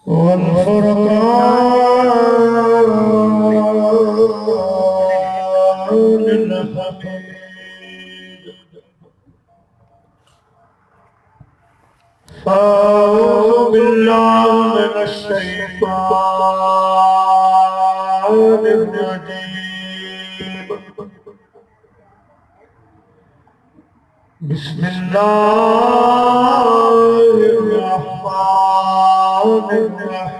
والفرقان الحميد أعوذ بالله من الشيطان الرجيم بسم الله الرحمن الرحيم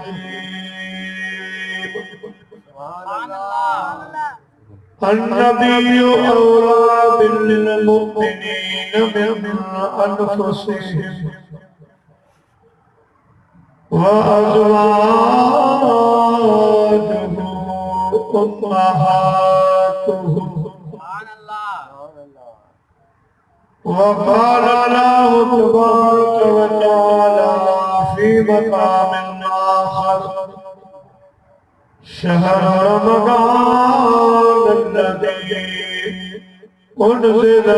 النبي أولى بالمؤمنين من أنفسهم وأزواجه أمهاتهم وقال الله تبارك وتعالى في مقام آخر شهر رمضان الذي أنزل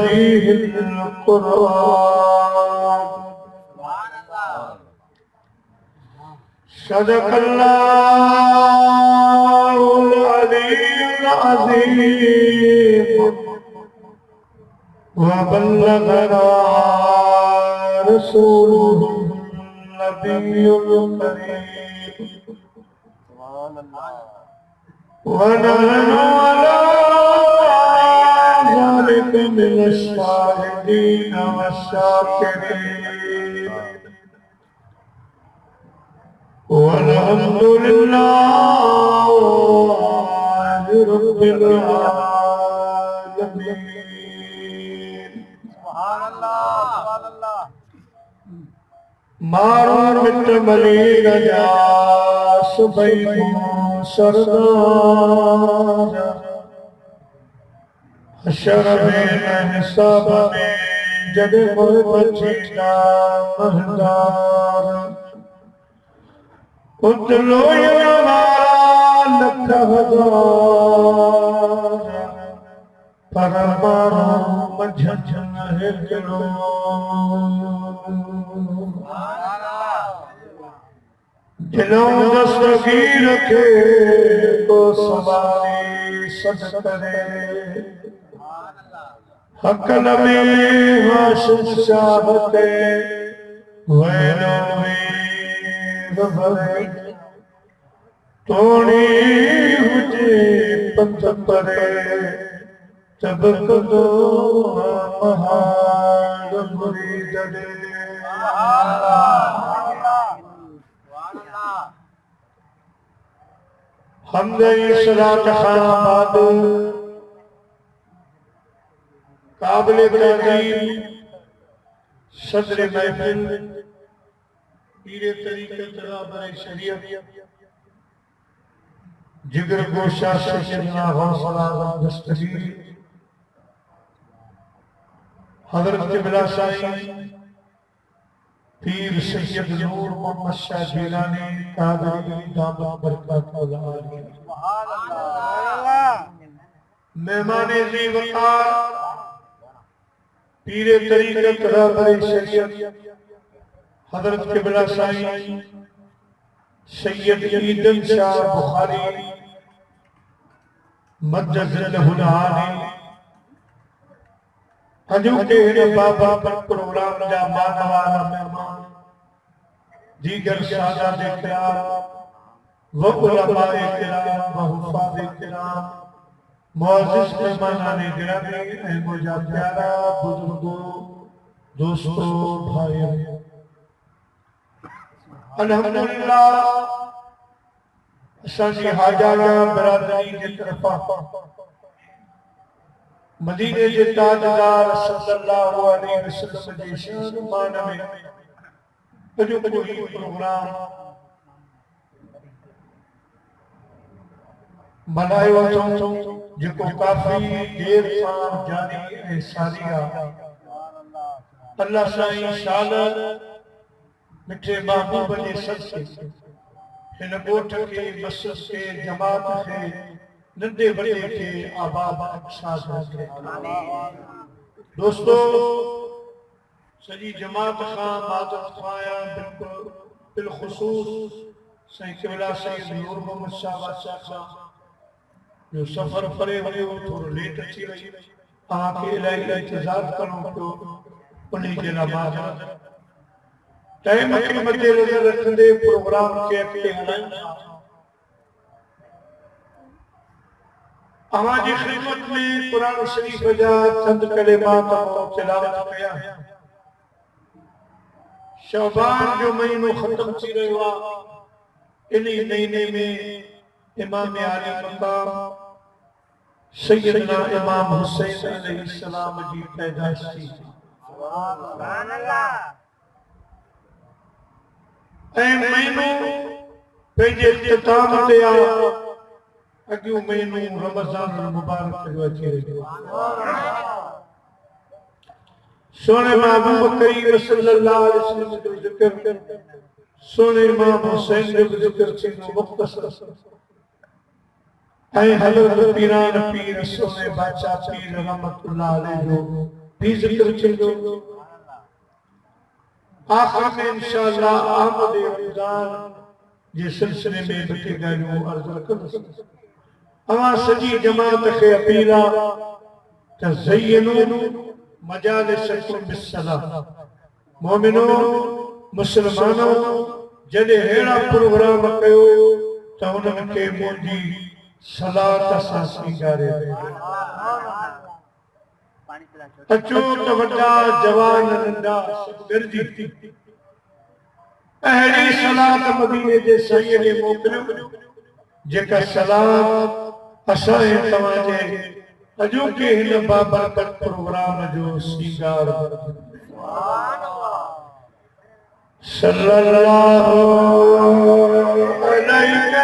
فيه القرآن صدق الله العلي العظيم وبلغنا رسوله النبي الكريم ونحن على ذلك من الشاهدين والشاكرين والحمد لله رب العالمين سبحان الله मारो मिट मली गया सुबह सरदार हशर में हिसाब में जग बचीना महदार उतलो लख हजार परमाणु मझन हिकड़ो जिलों दस्तगीर रखे को सवारी सद करे हक नबी हाशिम चाहते वैनो वीर भरे तोड़ी हुजे पंथ परे तबक दो महान मुरीद दे हमदे सलात खानाबाद काबिल ताज़ीम सदर महफिल पीरे तरीक़त रहबर शरीयत जिगर गोशा सैयदना गौसुल आज़म दस्तगीर हज़रत क़िबला साईं पीर सैयद नूर मोहम्मद शाह जिलानी कादरी दामद बरकत सुभान अल्लाह मेहमाने ज़ी वक़ार पीरे तरीक़त रहबर शरीयत हज़रत क़िबला साईं सैयद ईदन शाह बुखारी मज्जज़ल आली अजू के बाबा पर प्रोग्राम जा मानवान मेहमान दीगर सादात किराम व उलमाए किराम व हुफ़ाज़ किराम मुअज़्ज़िज़ मेहमानान गिरामी ए मुझा प्यारा बुजुर्गों दोस्तों भाइयों अल्हम्दुलिल्लाह असांजी हाजाना बरादरी जे तरफ़ां मदीने के ताजदार सल्लल्लाहु अलैहि वसल्लम जी शान मान में जो कोई प्रोग्राम मनायो वञो जेको काफ़ी देर सां जारी ऐं सारी आहे अल्लाह साईं शान मिठे महबूब जे सदके हिन ॻोठ खे मस्जिद खे जमात खे नंढे बड़े के आबाद अक्सा दोस्तों सजी जमात खां मादत खाया बिल्कुल बिलखुसूस सही क़िबला सैयद नूर मोहम्मद शाह बादशाह साहब जो सफ़र परे वियो थोरो लेट अची वई तव्हांखे इलाही इंतज़ार करणो पियो उन जे लाइ माज़रत टाइम खे मथे नज़र रखंदे प्रोग्राम खे अॻिते हलायूं था हमारी खिदमत में कुरान शरीफ जा चंद कलिमात तिलावत कया शौबान जो महीनो खत्म थी रहियो आहे इन महीने में इमाम आली मक़ाम सैयदना इमाम हुसैन अलैहिस्सलाम जी पैदाइश थी सुभान अल्लाह ऐं महीनो पंहिंजे इख्तिताम ते आहे अॻियो महीनो रमज़ान मुबारक जो अची रहियो सोने महबूब करीम सल्लल्लाहु अलैहि वसल्लम जो ज़िक्र सोने इमाम हुसैन जो ज़िक्र थींदो मुख़्तसर ऐं हज़रत पीरान पीर सोने बादशाह पीर रहमतुल्लाह अलैह जो भी ज़िक्र थींदो आख़िर में इंशाअल्लाह आमद रमज़ान जे सिलसिले में ॿ टे ॻाल्हियूं अर्ज़ कंदुसि अवां सॼी जमात खे अपील आहे त ज़य्यनू मजालिसकुम बिस्सलाह मोमिनो मुस्लमानो जॾहिं अहिड़ा प्रोग्राम कयो त उन्हनि खे मुंहिंजी सलात सां सींगारे अचो त वॾा जवान नंढा सभु गॾिजी अहिड़ी सलात मदीने जे साईं ने मोकिलियो जेका सलात असां तव्हांजे अॼोके हिन बाबरकत प्रोग्राम जो सींगार सल्लल्लाहु अलैहि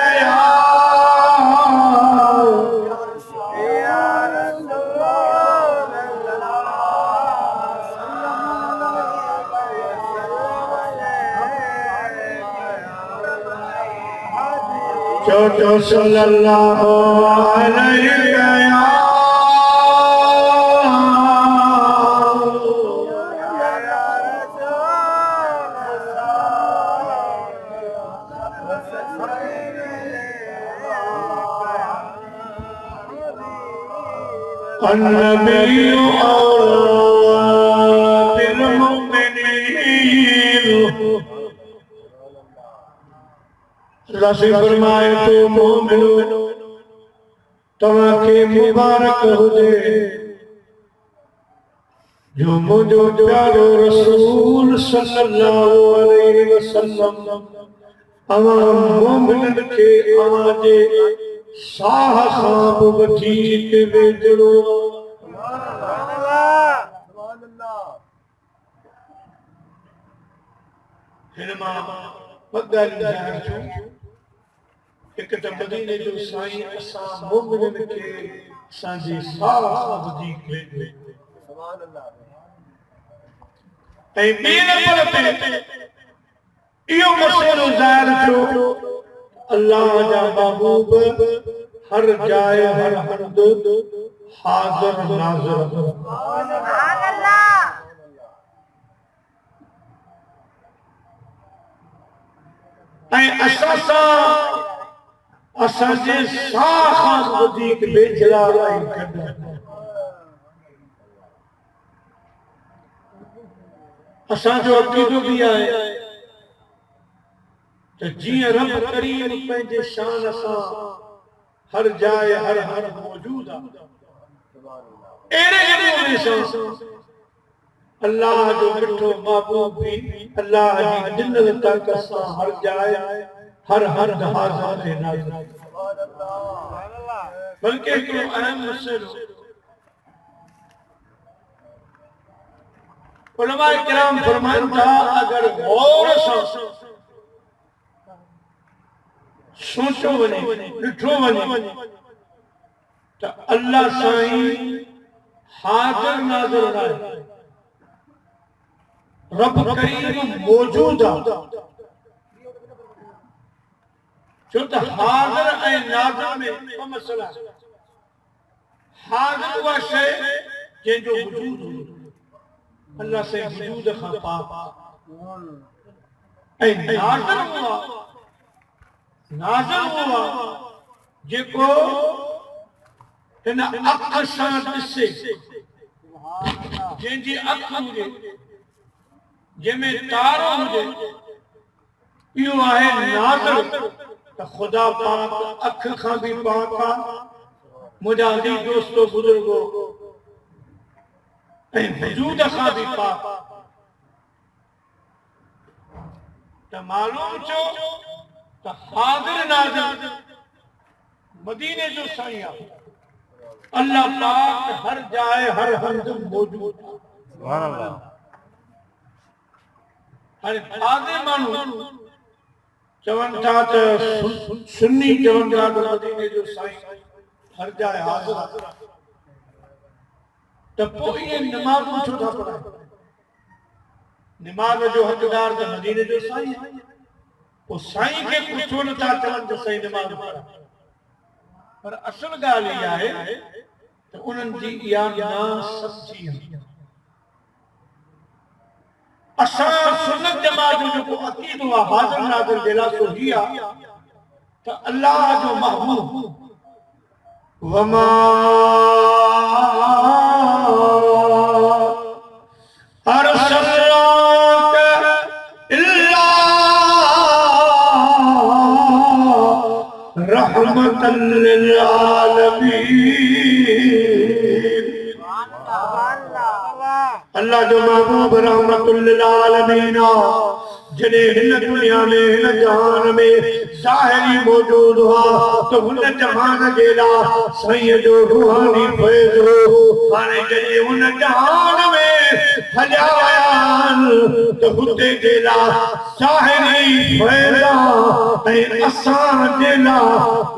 जो सल्लल्लाहु अलैहि अन्नबी औला बिलमुमिनीन अल्लाह से फरमाए तो मोमिनो तव्हांखे मुबारक हुजे जो मुंहिंजो प्यारो रसूल सल्लल्लाहु अलैहि वसल्लम अवां मोमिननि खे अवां जे साह खां बि वधीक वेझड़ो हिन मां एक त मदीने जो साईं असां मोमिननि खे असांजी साह खां वधीक वेझो सुभान अल्लाह ऐं ॿिए नंबर ते इहो मसइलो ज़ाहिर थियो अल्लाह जा महबूब हर जाइ हर हंद हाज़िर नाज़िर सुभान अल्लाह ऐं असां सां असांजे साह खां वधीक वेझड़ा ऐं गॾु असांजो अक़ीदो बि आहे त जीअं रब करीम पंहिंजे शान सां हर जाइ हर हंद मौजूद आहे अहिड़े नमूने सां अल्लाह जो मिठो महबूब भी अल्लाह जी जिन्नत ताक़त सां हर जाइ हर हंद हाज़िर ऐं नाज़िर सुभान अल्लाह बल्कि हिकिड़ो अहम मसइलो उलमाए किराम फरमाइनि था अगर गौर सां सोचो वञे ॾिठो वञे त अल्लाह साईं हाज़िर नाज़िर आहे रब करीम मौजूद आहे छो त हाज़िर ऐं नाज़िर में ॿ मसइला हाज़िर उहा शइ जंहिंजो वजूद हूंदो अल्लाह से वजूद खां पाक ऐं नाज़िल हुआ जेको हिन अख सां ॾिसे, जंहिंजी अख हुजे, जंहिंमें तारो हुजे, इहो आहे नाज़िल। त ख़ुदा पाक अख खां बि पाक आहे, मुंहिंजा अज़ीज़ दोस्तो बुज़ुर्गो, ऐं वजूद खां बि पाक। त मालूम छो त हाज़िर नाज़िर मदीने जो साईं आहे। अल्लाह पाक हर जाए हर हंध मौजूद आहे। सुभान अल्लाह। हाणे हाज़िर माण्हू चवनि था त सुन्नी चवनि था त मदीने जो साईं हर जाए हाज़िर आहे, त पोइ इहे नमाज़ूं छो था पढ़नि? नमाज़ जो हक़दार त मदीने जो साईं आहे। पोइ साईं खे पुछो नथा चवनि त साईं नमाज़ पढ़, पर असल ॻाल्हि इहा आहे त उन्हनि जी इहा नासमझी आहे। असां सुन्नत जमात जो जेको अक़ीदो आहे हाज़िर नाज़िर जे लाइ सो ही आहे त अल्लाह जो महबूब वमा अरसलनाक इल्ला रहमतन लिल आलमीन। अल्लाह जो महबूब रहमतुल लिल आलमीन जॾहिं हिन दुनिया में हिन जहान में ज़ाहिरी मौजूद हुआ त हुन जहान जे लाइ साईं जो रूहानी फैज़ हो। हाणे जॾहिं हुन जहान में हलिया विया त हुते जे लाइ ज़ाहिरी फैज़ ऐं असां जे लाइ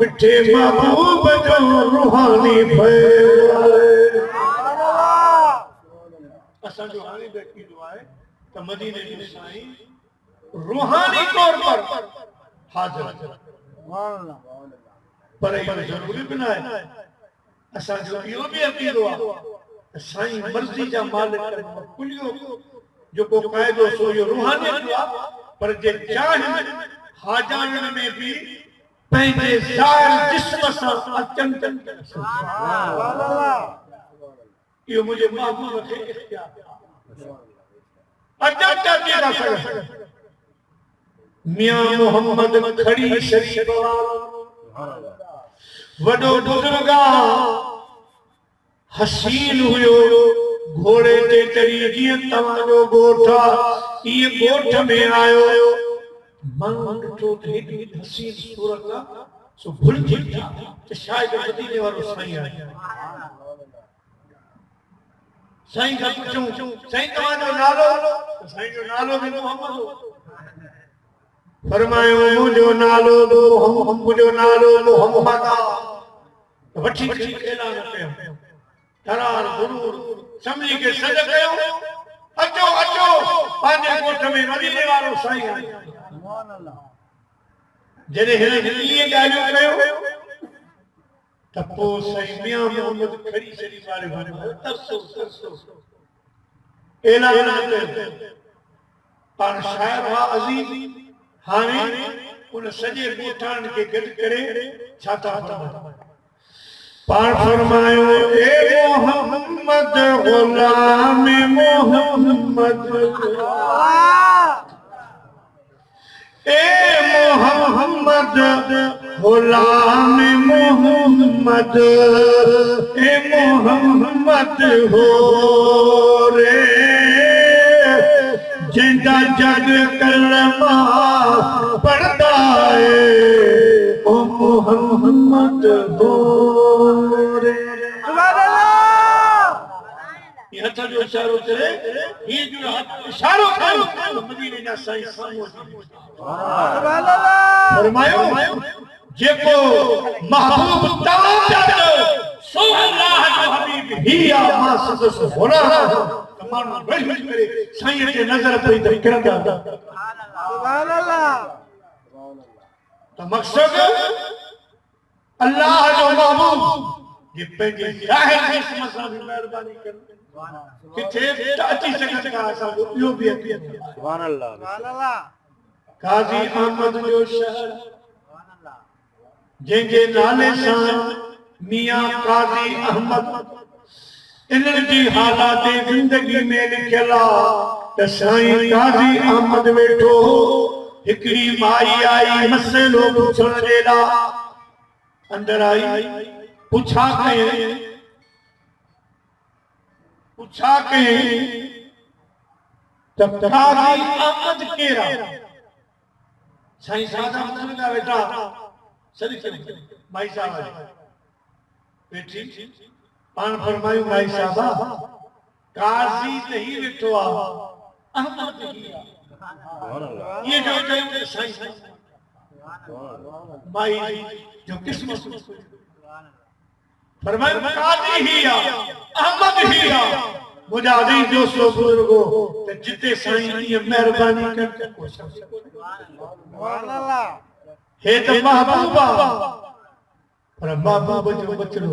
मिठे महबूब जो रूहानी फैज़ आहे। असांजो हाणे बि अक़ीदो आहे त मदीने जो साईं रूहानी तौर पर हाज़िर आहे, पर इहो ज़रूरी बि न आहे। असांजो इहो बि अक़ीदो आहे त साईं मर्ज़ी जा मालिक कुलियो जेको क़ाइदो सो इहो रूहानियत जो आहे, पर जे चाहे हाजाननि में बि पंहिंजे ज़ाहिर जिस्म सां अचनि था। इहो मुंहिंजे महबूब खे इख्तियार अजब चर्चे था सघनि। मियां मोहम्मद खड़ी शरीफ वॾो बुज़ुर्ग हसीन हुयो, घोड़े ते चढ़ी जीअं तव्हांजो ॻोठ आहे इएं ॻोठ में आयो। मां ॾिठो त हेॾी हसीन सूरत आहे सो भुलिजी विया त शायदि मदीने वारो साईं आहे। साईं खां पुछूं साईं तव्हांजो नालो? साईं जो नालो बि मोहम्मद हो। फरमायो मुंहिंजो नालो मोहम्मद आहे। वठी ऐलान कयो, करार गुरूर सम्झी के सॾ कयो, अचो अचो पंहिंजे ॻोठ में मदीने वारो साईं आहे। जॾहिं हिन इहे ॻाल्हियूं कयो त पोइ साईं मियां मोहम्मद खड़ी शरीफ वारे तरसो ऐलान कयो। पाण शायर हुआ अज़ीज़, हाणे उन सॼे ॻोठाणनि खे गॾु करे छा था फरमायो? पाण फरमायो ए मोहम्मद ग़ुलाम मोहम्मद, ए मोहम्मद ग़ुलाम मोहम्मद, ए मोहम्मद हो रे जिंदा जग कलमा पढ़दा है ओ मोहम्मद हो रे। सुभान अल्लाह। ये हथ जो इशारो करे, ये जो इशारो कयो मदीने जा साईं सामो। सुभान अल्लाह। फरमायो जेको महबूब ताला सो अल्लाह जो हबीब ही आ मां सदस होना माण्हू वेही करे साईं जे नज़र पई त किरंदा। सुभान अल्लाह। त मक़सद अल्लाह जो महबूब जे पंहिंजे ज़ाहिर जिस्म सां बि महिरबानी करे किथे अची सघनि था। असांजो इहो बि अक़ीदो आहे। सुभान अल्लाह। सुभान अल्लाह। काजी अहमद जो शहर जंहिंजे नाले सां मियां काजी अहमद इन्हनि जी हालात ज़िंदगी में लिखियल आहे त साईं काजी अहमद वेठो हिकिड़ी माई आई मसइलो पुछण जे लाइ अंदर आई पुछा कहीं तब काजी अहमद केरा साईं सादा मुसलमान बेटा सदी माई साहब बेटी पान फरमायूं माई साहबा काजी त ही वेठो आ अहमद ही आ ये जो साईं माई जो किस्मत फरमाया काजी ही आ अहमद ही आ मुजादी दोस्तों बुजुर्गो ते जिते साईं ये मेहरबानी कर सुभान अल्लाह हे तो महबूबा पर महबूब जो बचड़ो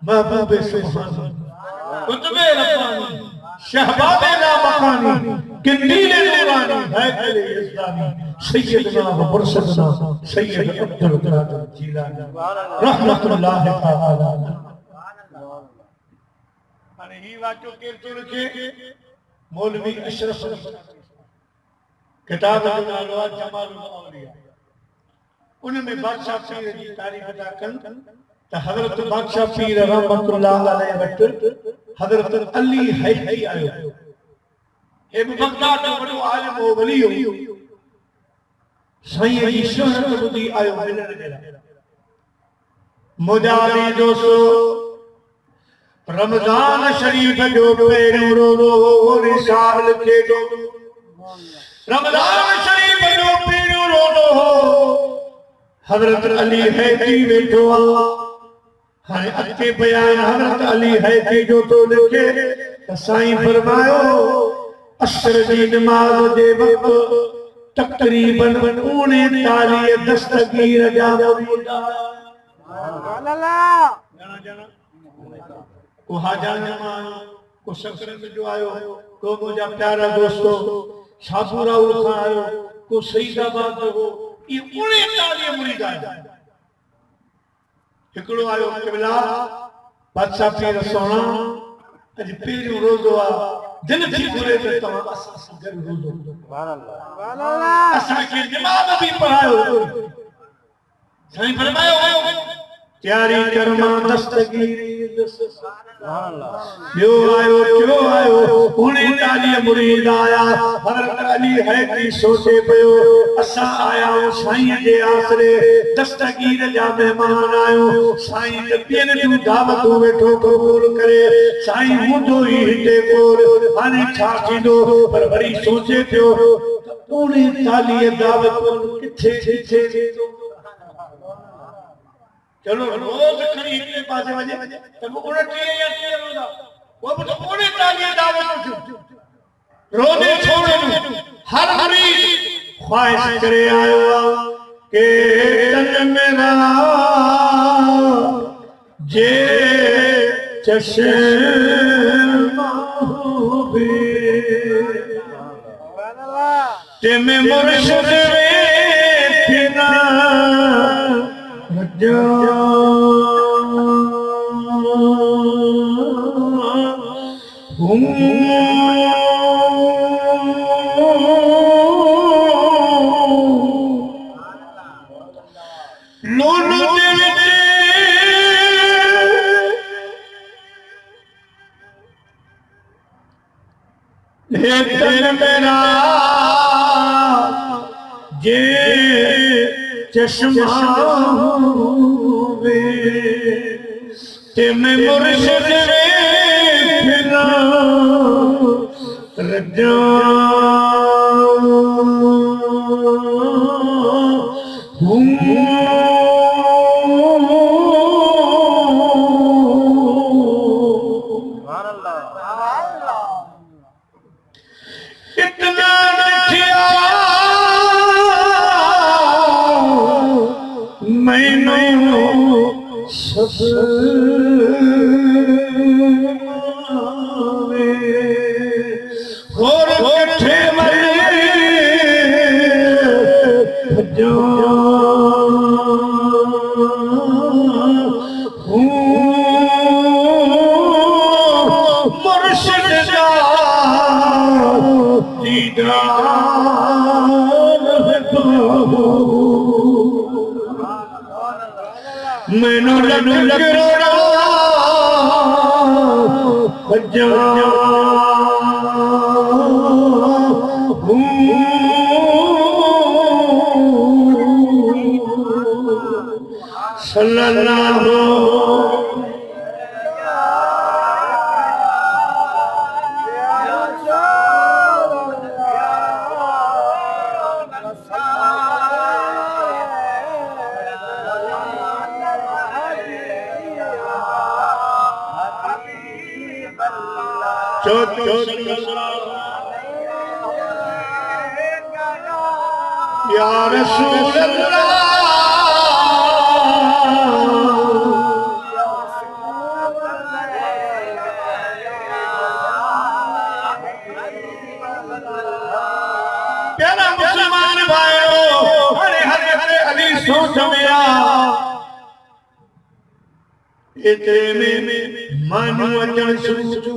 महबूब सुभान कुतुबे रब्बानी शहबाब ला मकानी किंदीले नूरानी हैकले यज़दानी सैयदना व मुर्शदना सैयद अब्दुल कादिर जीलानी रहमतुल्लाह तआला अने ही वाचो केर तो लिखे मौलवी अशरफ किताब जो नालो आहे जमालुल औलिया उनमें बादशाह पीर जी तारीफ था कन त हजरत बादशाह पीर रहमतुल्लाह अलैहि वट हजरत अली हैती आयो हे बगदाद जो बड़ो आलिम हो वली हो साईं जी शोहरत बुधी आयो मिलण जे लाइ मुजादी दोस्तो रमजान शरीफ जो पहिरियों रोज़ो रिसाल लिखे जो रमजान शरीफ जो पहिरियों रोज़ो हजरत अली हैती वेठो आहे हाणे अचे बयान हजरत अली हैती जो तो लिखे त साईं फरमायो असर जी नमाज जे वक़्त तकरीबन 39 दस्तगीर जा मुरीद सुभान अल्लाह को हाजा जमान को सकरत जो आयो को मुझा प्यारा दोस्तों साबूरा खां आयो को सईदाबाद हो ये 39 मुरीद आया हिकड़ो आयो क़िबला बादशाह पीर सोना अज पहिरियों रोज़ो आ दिल थी घुरे त तव्हां असां सां गॾु रोज़ो सुभान अल्लाह असांखे नमाज़ बि पढ़ायो साईं फरमायो तैयारी कर मां दस्तगीर यो आयो 39 मुरीद आया हजरत अली हैती सोचे पियो असां आया साईं जे आसरे दस्तगीर जा मेहमान आयो साईं ते ॿियनि जूं दावतूं वेठो क़बूल करे साईं हूंदो ई हिते कोल हाणे छा थींदो पर वरी सोचे पियो 39 दावतूं किथे चलो रोज खड़ी इतने पासे वजे तब 29 या 30 रोजा वो तो 39 दावत रोजे छोड़े हर मुरीद ख्वाहिश करे आयो के तन मेरा जे चश्मा भी सुभान अल्लाह ते में मुर्शिद वेखना मेरा जे चश्मा ते में मुर्शिद वेखना रजा और कठे मैनू लग करोड़ा सल्लल्लाहु या रसूल अल्लाह प्यारा मुसलमान भाइयों, हरे हरे अली सोच मेरा इतने में मानू अचन शुरू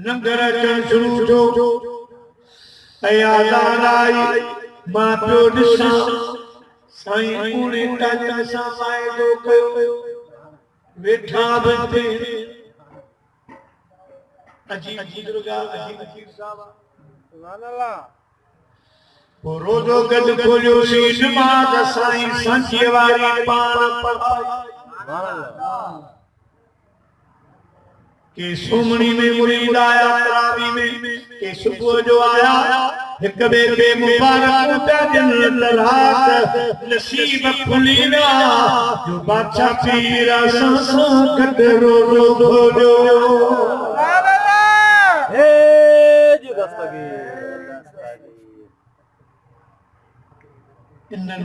नंगर अचन शुरू जो याद आई मां प्यो ॾिसां साईं पूरे ताजन सां वाइदो कयो वेठा बंदे अजी बुजुर्गा अजी साहब सुभान अल्लाह वो रोजो गद खोलियो सी नमाज साईं संझे वारी पाण पढ़ाई सुभान अल्लाह के सुमणी में मुरीद आया तरावी में के सुबह जो आया एक बे के मुबारक दिन रात नसीब खुलीना जो बादशाह पीरा सा कट रो रो खोजो सुभान अल्लाह हे जी दस्तगीर इन्ना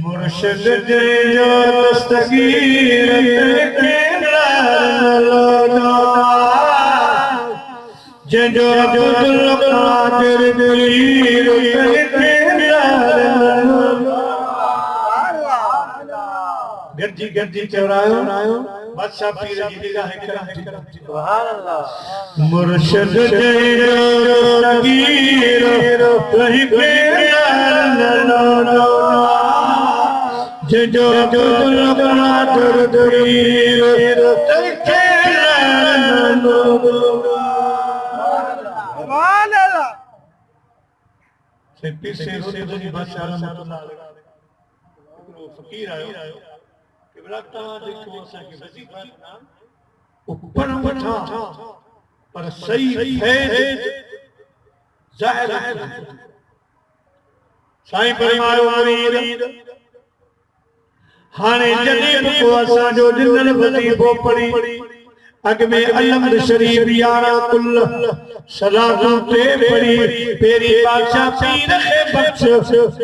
मुर्शिद जो दस्तगीर के जो अब्दुल कादिर दलील गंजी गंजी चौरायो बादशाह पीर जी निगाह करम सुभान अल्लाह मुर्शिद जो दस्तगीर कहीं पे जो अब्दुल कादिर दलील पीछे रोज़ बादशाह रहमतुल्लाह अलैहि फकीर आयो कि बराता देखो असा के वजीफा ऊपर वठा पर सही फैज जाहिर साईं फरमायो मुरीद हाने जदे को असा जो जिंदल वजीफो पढ़ी अग में अलमद शरीफ यारा कुल सलातों ते पढ़ी पेरी बादशाह पीर के बख्श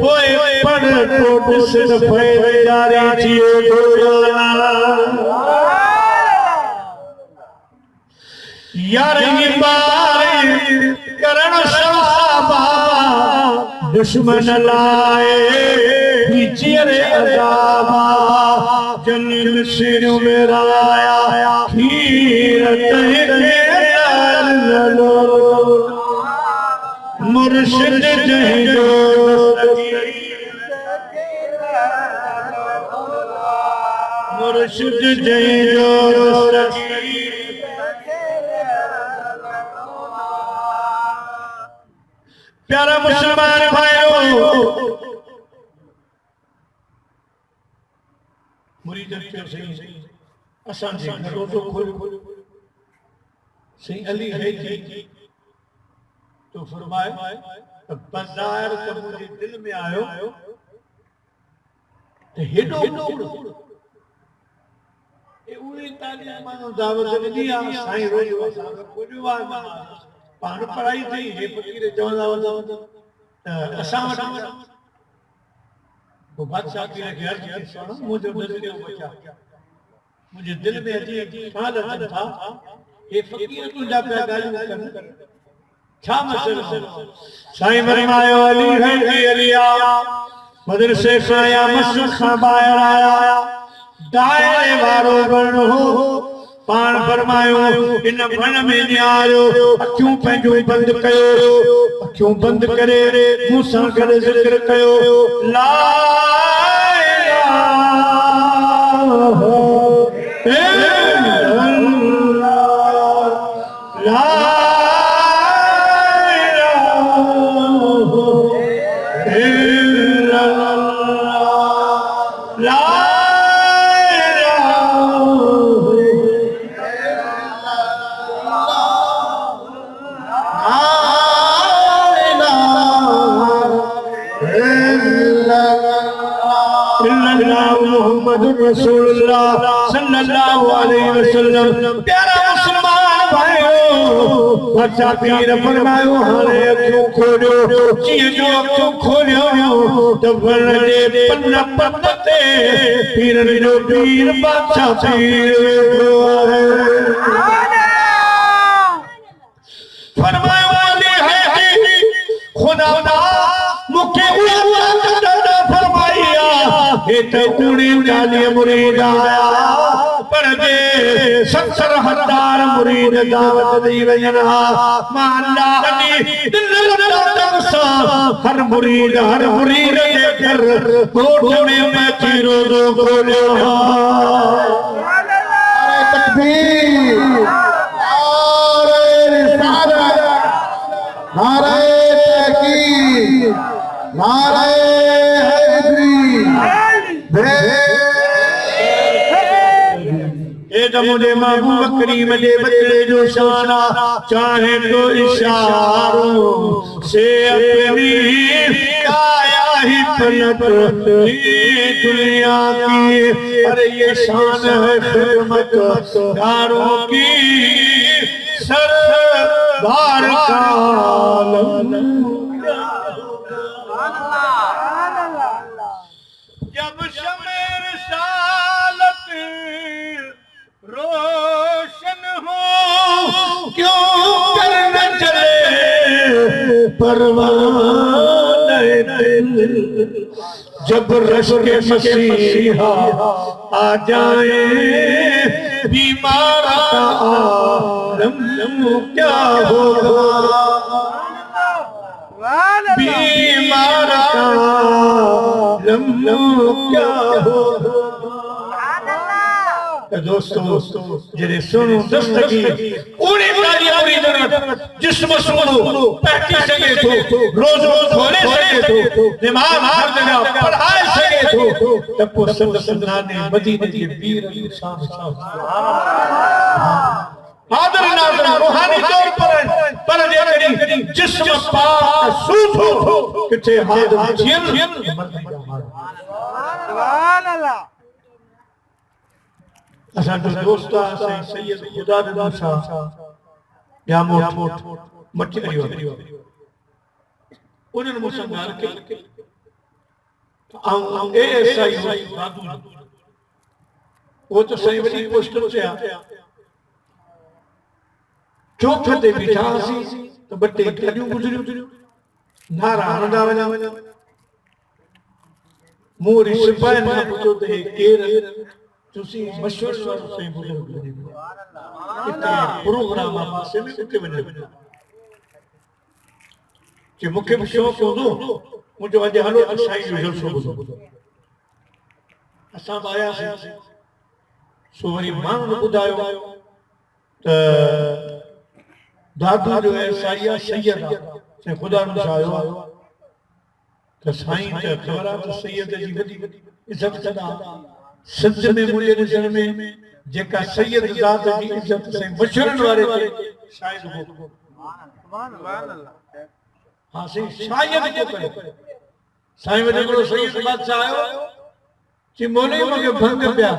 होए पढ़ तो दिस फैज जारी जियो यार ये बार करण साहबा दुश्मन लाए पीछे अजाबा जन्नत सिर मेरा आया खीर मुर्शिद जो मुर्शिद जो प्यारा मुसलमान भाइयों मुरीद के सही असा जी रोजो खोल सही अली है जी तो फरमाए बाजार तो मुझे दिल में आयो ते हेडो ए उरी ताली मानो दावत दिया साईं रोज कोडिवा पान पढ़ाई थी हे फकीर चवंदा असा वो बादशाह की घर की सुनो मुझे नजरियों बचा मुझे दिल में अजीब ख्याल था ये फकीर तुझा पे गाली कर छा मसलो साईं फरमायो अली है कि अलिया मदरसे खाया मस्जिद खा बाहर आया दायरे वारो बनो पाण फरमायो इन वन में न्यारो अखियूं पंहिंजूं बंदि कयो अखियूं बंदि करे मूंसां गॾु ज़िक्र कयो ला इलाहा इल्लल्लाह ला इलाहा इल्लल्लाह ला रसूलुल्लाह सल्लल्लाहु अलैहि वसल्लम प्यारा मुसलमान भाइयों बच्चा पीर फरमायो हाणे अखियूं खोलियो जीअं जो अखियूं खोलियो त वन जे पन पत ते पीरनि जो पीर बादशाह पीर वेठो आहे फरमायो अली है खुदा मूंखे उहा उड़ी गाली मुरीद आया पर जे 70 हजार मुरीद दावत दी वजन मां अल्लाह दिल हर मुरीद के घर कोठने में चीरो दो खोलो नारे तकबीर नारे रिसालत नारे तहकीक नारे मुझे महबूब करीम दे बदले जो शाना चाहे तो इशारों से अपनी काया ही पलट दुनिया की अरे ये शान है खिदमत दारों की सरदार का जब शमेर सालत रोशन हो क्यों कर न चले परवाने दिल जब रश के मसीहा आ जाए बीमार का आलम क्या होगा बीमार का आलम क्या होगा दोस्तों जरे सुनो दस्तगी उड़ी गाली अपनी जरूरत जिस्म सुनो पहटी सके तो रोज खोले सके तो दिमाग हर जगह पढ़ाए सके तो तब वो सब सुनाने मदीने के वीर शान आदर नाज़ रूहानी तौर पर जेकॾहिं जिस्म पाक सूफ हो किथे हाद जिन सुभान अल्लाह असांजो दोस्त आहे सैयद खुदा मूसा या मोट मटी करियो उन्हनि मूंसां ॻाल्हि कई ऐं एएसआई वो तो सही वॾी पोस्ट ते आहे चौथ ते बीठा हुआसीं त ॿ टे गाॾियूं गुज़रियूं नारा हणंदा वञा मूं वरी सिपाहियुनि खां पुछियो त हे केरु तुसी मशवरे वारो साईं बुज़ुर्ग इते प्रोग्राम आहे पासे में उते वञो कि मूंखे बि शौक़ु हूंदो मुंहिंजो अॼु हलो साईं जो जलसो ॿुधो असां बि आयासीं सो वरी माण्हुनि ॿुधायो त दादू जो एसाई आहे सैयद आहे साईं ख़ुदा मूंसां आयो आहे त साईं त ख़बर आहे त सैयद जी वॾी इज़त कंदा सिंध में मुंहिंजे ॾिसण में जेका सैयद ज़ात जी इज़त साईं मशहूरनि वारे ते शायद हो सुभान अल्लाह हां साईं शायद को करे साईं वॾे हिकिड़ो सैयद बादशाह आयो कि मोले मूंखे भंग पिया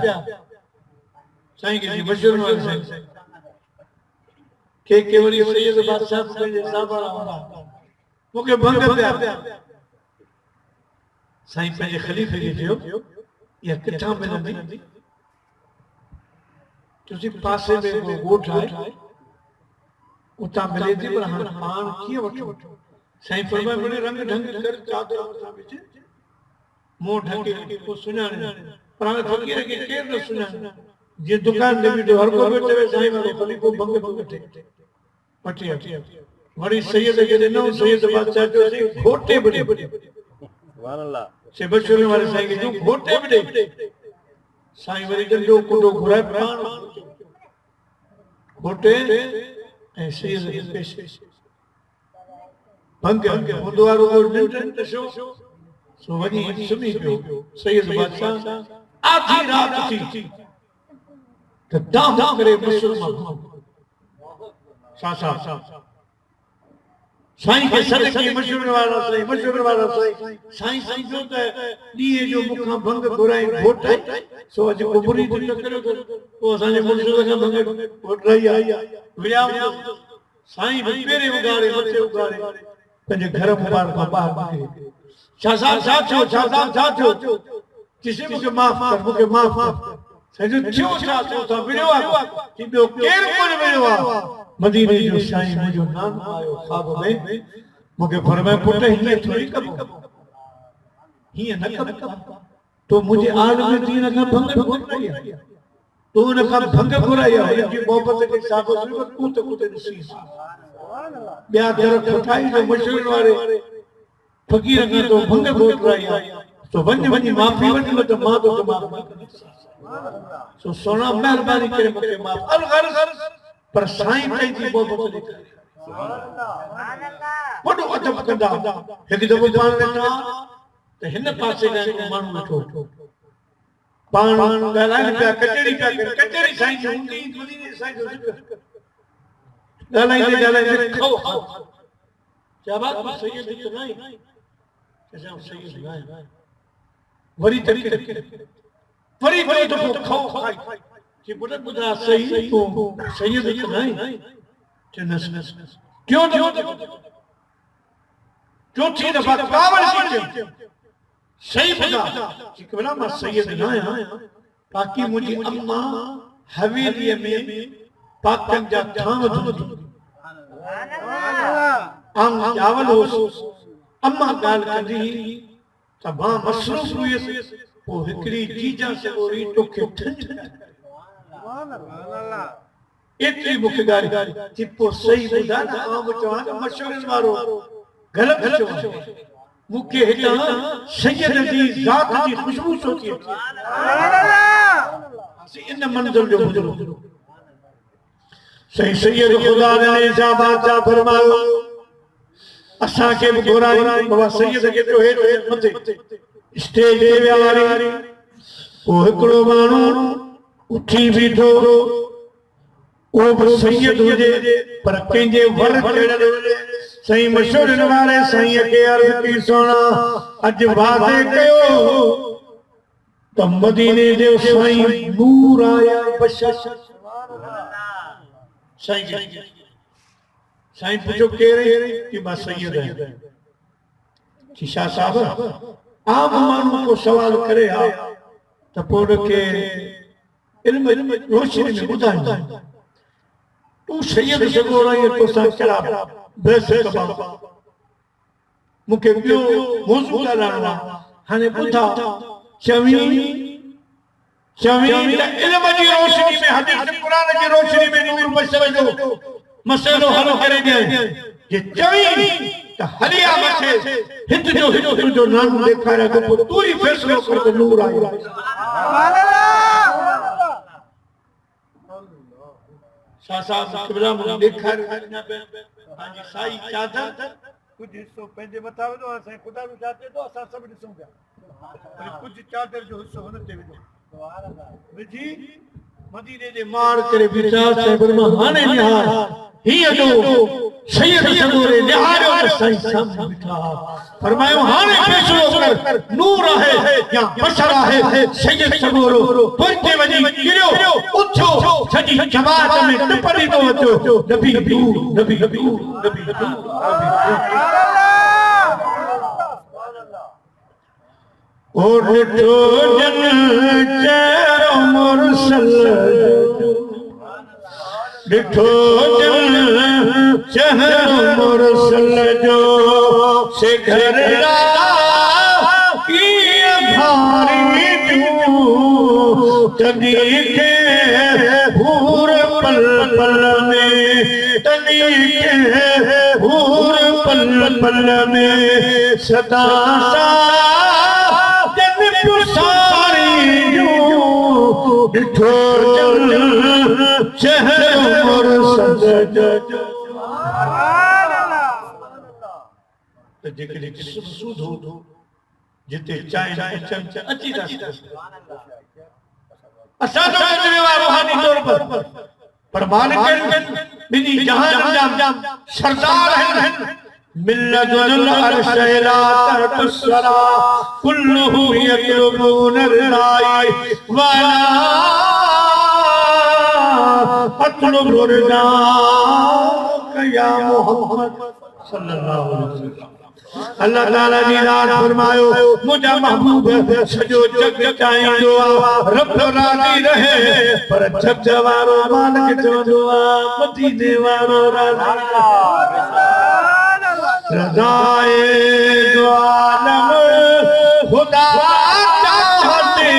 साईं खे मशहूरनि वारे साईं के वरी सैयद बादशाह पंहिंजे हिसाब वारा हूंदा मूंखे भंग पिया साईं पंहिंजे ख़लीफ़े खे चयो या किथां मिलंदी तुसी पासे में वो ॻोठ आहे उतां मिले थी पर हाणे पाण कीअं वठो साईं फरमाए मिड़े रंग ढंग कर चादर मथां विझ मुंहुं ढके को सुञाणे पर हाणे फ़क़ीर खे केरु न सुञाणे जे दुकान ते बीठो हर को बैठे साईं वारो खलीफो भंग बैठे पटी वरी सैयद के ॾिनो सैयद बादशाह जो सी घोटे बड़े सुभान अल्लाह से बशूर वाले साईं के जो घोटे बड़े साईं वरी डंडो कुंडो घुराए पाण घोटे ऐं सैयद के पेश भंग हुंदो वारो निंड शो सो वनी सुमी पियो सैयद बादशाह आधी रात थी तो दाम करे मुसलमान सा साईं के सदके मशहूर वाला साईं समझो त ॾींहं जो मुखां भंग घुराई घोटाई सो अॼु को मुरीद न करियो तो असांजे मुर्शिद खां भंग घोटाई आई विराम साईं भी पेरे उगाड़े मथे उगाड़े पंहिंजे घर मुबारक खां ॿाहिरि छा थियो किसी मुझे माफ कर मुझे माफ कर सजो थियो छा थियो था विड़ो आ कि ॿियो केर कोन विड़ो आ मदीने जो साईं मुझो नाम आयो ख्वाब में मुझे फरमाए पुट हिय थोड़ी कबो हिय न कब तो मुझे आलम दीन का भंग घुराया तो न का भंग घुराया उनकी मोहब्बत के साथ सिर्फ कूत कूत ॾिसी सुभान अल्लाह ॿिया दर खटाई जो मशहूर वारे फकीर का तो भंग घुराया तो वञी माफी वञ तो मां तो माफ सुभान अल्लाह सो सोना मेहरबानी करे मुझे माफ अल गर्ज पर साईं पंहिंजी मोहब्बत ॾेखारे सुभान अल्लाह वॾो अदब कंदा हिकु दफ़ो पाण वेठा त हिन पासे खां हिकु माण्हू वेठो पाण ॻाल्हाइनि पिया कचहरी साईं जो हूंदी मदीने साईं जो ज़िक्र ॻाल्हाईंदे खो क्या बात सैयद तो नहीं कैसा सैयद नहीं वरी तरीक़े वरी दफ़ो खो खाई कि बुढ़ा बुढ़ा सही तो सैयद तो नहीं चनस क्यों चौथी दफा कावड़ सी सही बुढ़ा कि कबला मैं सैयद ना है ताकि मुझे अम्मा हवेली में पाकन जा थाम धुंदी सुभान अल्लाह आम चावल हो अम्मा गाल कंदी त मां मसरूफ हुई वो हिकड़ी जीजा से ओरी तोखे ठंड सुभान अल्लाह एतरी मुख गारी कि पो सही बुधा ना आम चवा मशहूर वारो गलत चवा मुखे हिता सैयद जी जात जी खुशबू सोची सुभान अल्लाह सी इन मंजिल जो बुजुर्ग सही सैयद खुदा ने जा बादशाह फरमायो असा के घुराई बाबा सैयद के तो हेठ मथे स्टेज ते वियारी ओ हिकड़ो माण्हू उठी बीठो ओ बि सैयद हुजे पर कंहिंजे वर चढ़ल हुजे सही मशहूर वारे साईं के अर्ज़ की सोना अज वादे कयो त मदीने जो साईं नूर आया बशर सुभान अल्लाह साईं पूछो केरे कि मां सैयद है कि शाह साहब आप मानू को सवाल करे हा त पोइ के इल्म रोशनी में ॿुधाईंदा तू सैयद सगो रही तो सा करा बस कबा मुके ॿियो मौजू ॻाल्हाइणो हाणे ॿुधा चवी इल्म जी रोशनी में हदीस कुरान की रोशनी में नूर बशर जो मसलो हल करे ॾे जे चवी त हलिया मथे हित जो नाम ॾेखारे तो तू ही फैसलो कर त नूर आयो सुभान अल्लाह सासा किबला मुझे ॾेखारे न पंहिंजी साई चादर कुछ हिस्सो पंहिंजे मथां विधो असां खुदा बि चाहते तो असां सभु ॾिसूं पिया पर कुछ चादर जो हिस्सो हुन ते विधो सुभान अल्लाह विझी मदीने जे मार करे विचार से फरमा हाने निहार ही अदो सैयद सगोरे निहारो त साईं सामने बिठा फरमायो हाने फैसलो कर नूर है या बशर है सैयद सगोरो पहुंचे वजी गिरियो उठो सजी जमात में टपरी तो अचो नबी नबी और निठो जन चेहरो मुरसल निठो जन चेहरो मुरसल जो से घर की भारी तू तदी के में तनी के हूर पल पल में सदा सा दिन पुसारी यूं डिठो चेहरो मोर सजद तो जेकॾहिं सुध हो जिते चाहे चमच अची था असांजो व्यवहार रूहानी तौर पर मालिक बिनी जहान जाम सरदार हैं मिल्लतुल अर्श ला तहतसरा कुल्लुहु यतलबून रिलाई वला अतलबु रिदा या मोहम्मद सल्लल्लाहु अलैहि वसल्लम अल्लाह ताला जी रात फरमायो मुझा महबूब सजो जग चाहींदो आ रब राजी रहे पर जग वारो मालिक चवंदो आ मदीने वारो राजी रज़ाए दो आलम खुदा चाहते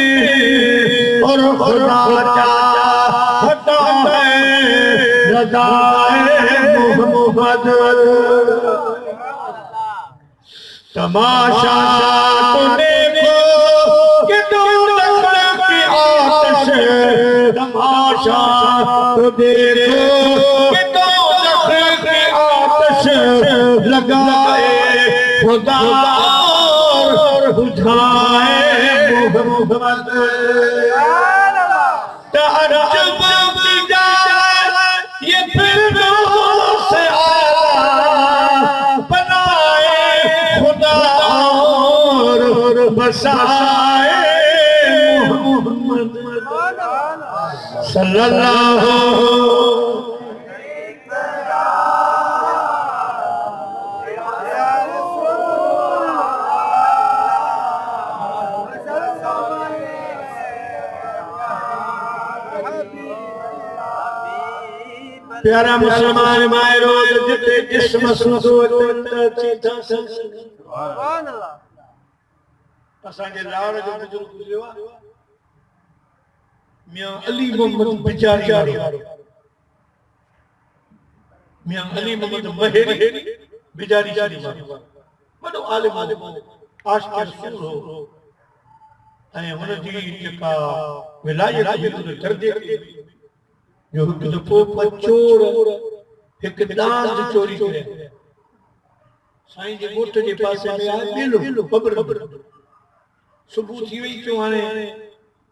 और खुदा चाहता है रज़ाए मोहम्मद तमाशा तो देखो कि दखल की आतिश तमाशा तो देखो कि दखल की आतिश लगाए खुदा और बुझाए मोहम्मद तअज्जुब की जाए ये फिरदौस से बसाए मोहम्मद सल्लल्लाहु प्यारा मुसलमान माए रोज जिते जिस्म सुसुवत चीता सुभान अल्लाह असांजे लाड़ जो बुजुर्ग गुज़रियो आहे मियां अली मोहम्मद बिजारी वारो मियां अली मोहम्मद महेरी बिजारी वारो वॾो आलिम आशिक़ रसूल हो ऐं हुन जी जेका विलायत हिकु दर्जे जो हिकु दफ़ो चोर हिकु दांद चोरी करे साईं जे ॻोठ जे पासे में आहे ॿेलो ख़बर सुबह थी वई क्यों हाने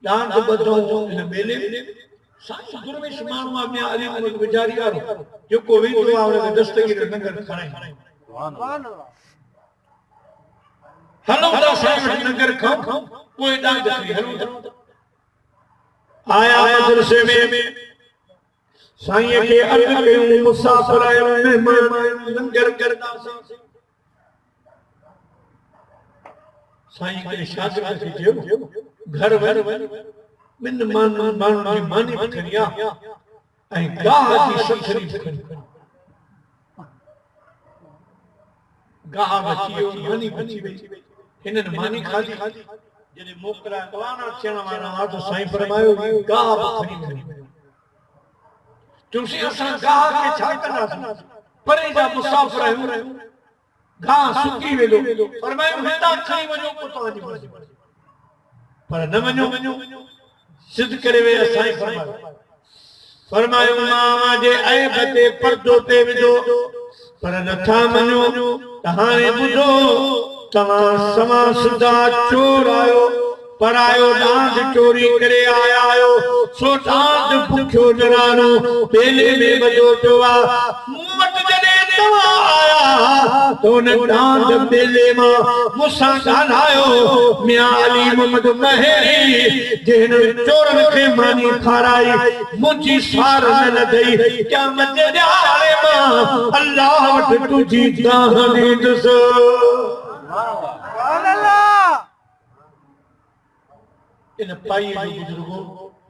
दांत बधो इन मेले साईं गुरवेश मानवा में अली मोहम्मद बिजारी वारो जेको वेंदो आहे उन दस्तगीर नंगर खणाई सुभान अल्लाह हलो दा साईं नंगर खां कोई दांत खणी हलो आया मदरसे में साईं के अर्ज़ कयूं मुसाफिर आयो मेहमान लंगर करदा साईं के शागिर्द खे चयो घर वञ बिन माण्हुनि जी मानी खणी आ ऐं गाह जी सखरी खणी गाह बचियो मानी बची वई हिननि मानी खाधी जॾहिं मोकला रवाना थियण वारा हुआ त साईं फरमायो गाह खणी वञो तुसी असां गाह खे छा कंदासीं परे जा मुसाफ़िर आहियूं गाह सुकी वेंदो फरमायो हितां खणी वञो पोइ तव्हांजी मर्ज़ी पर न वञो सिद्ध करे वे साईं फरमायो मां जे ऐब ते पर्दो ते विधो पर नथा मञो त हाणे ॿुधो तव्हां समा सुधा चोर आयो परायो दांद चोरी करे आया आयो सो दांद भुखियो जरानो बेले में वजो पियो आहे मूं वटि जॾहिं तव्हां आया तो न दांद बेले मां मूंसां ॻाल्हायो मियां अली मोहम्मद महेरी जिन चोरनि खे मानी खाराई मुंहिंजी सार न लधई क़यामत जे ॾियारे मां अल्लाह वटि तुंहिंजी दाह ॾींदुसि सुभान अल्लाह इन पाई जो बुजुर्गो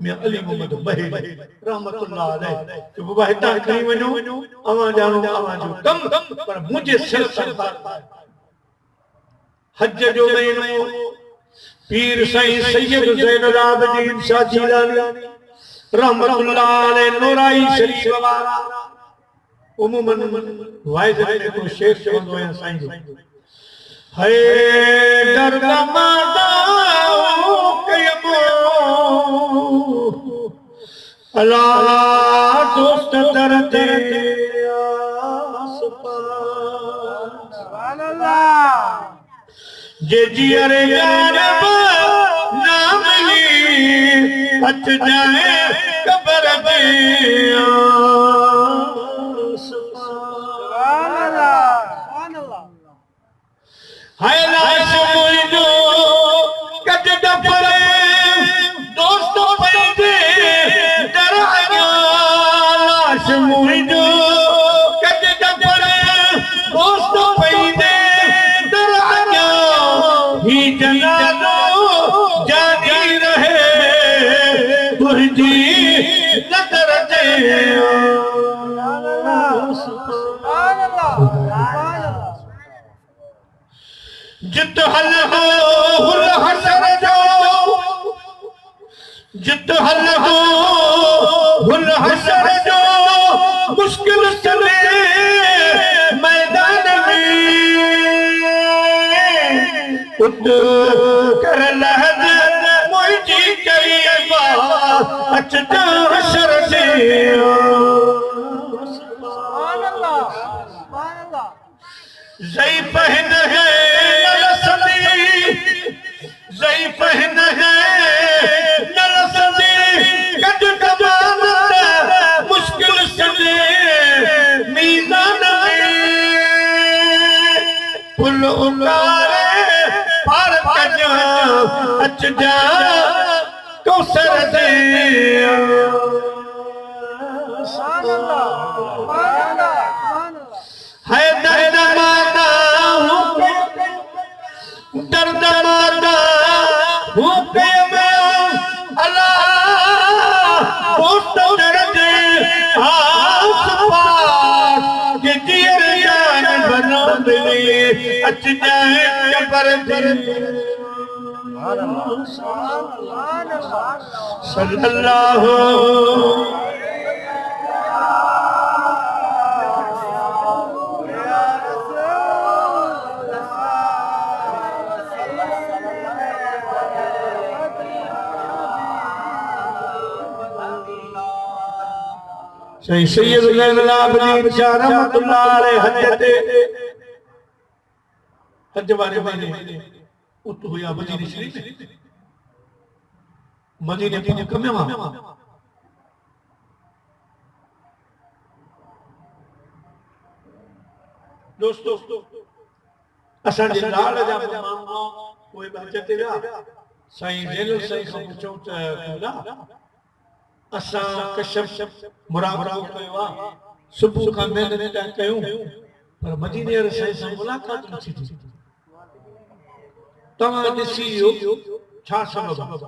मियां अली मोहम्मद महेरी रहमतुल्लाह अलैह कि बाबा हितां खणी वञो अवां ॼाणो अवां जो कम पर मुंहिंजे सिर सरकार हज जो महीनो पीर साईं सैयद ज़ैनुल आबिदीन शाह जीलानी रहमतुल्लाह अलैह नूराई शरीफ वाला उमूमन वाइज में को शेर चवंदो है साईं जो है दर्द मादाओ कयमो अला दोस्त दर्द सुभान अल्लाह जे जियरे जानब ना मिली अच जाए कब्र दे सुभान अल्लाह हाय लाश मुइजो कज डफरे दोस्त पैदे डराया लाश मुइजो कज डफरे दोस्त पैदे डराया ही जनानो जानी रहे तुझी नजर दे सुभान अल्लाह जित हल हो हुल हसर जो जित हल हो हुल हसर जो मुश्किल चले मैदान में उत कर लहद मुझी करीबा अचता हसर से सुभान अल्लाह सुभान अल्लाह ज़ई पहन है ज़ईफ़ न है नलसदी कद कमानत मुश्किल सदे मीज़ान में पुल उतारे पार कजा अच जा कौसर दे सुभान अल्लाह सुभान अल्लाह है दर्द मादा दर्द मादा अच जाए कब्र दे सल्लल्लाहु सैयद ज़ैनुल आबिदीन शाह रहमतुल्लाह अलैहि हज वारे महीने उत हुआ मदीने शरीफ मदीने में कमे वहां दोस्तों असन जे नाल जा मामला कोई बचते विया साईं ज़ैनुल साईं खां पुछो त ना असा कशफ मुराक़बो कयो आ सुबह का महिनत कयूं पर मदीने वारे साईं सां मुलाक़ात न थी तव्हां ॾिसी छा सबब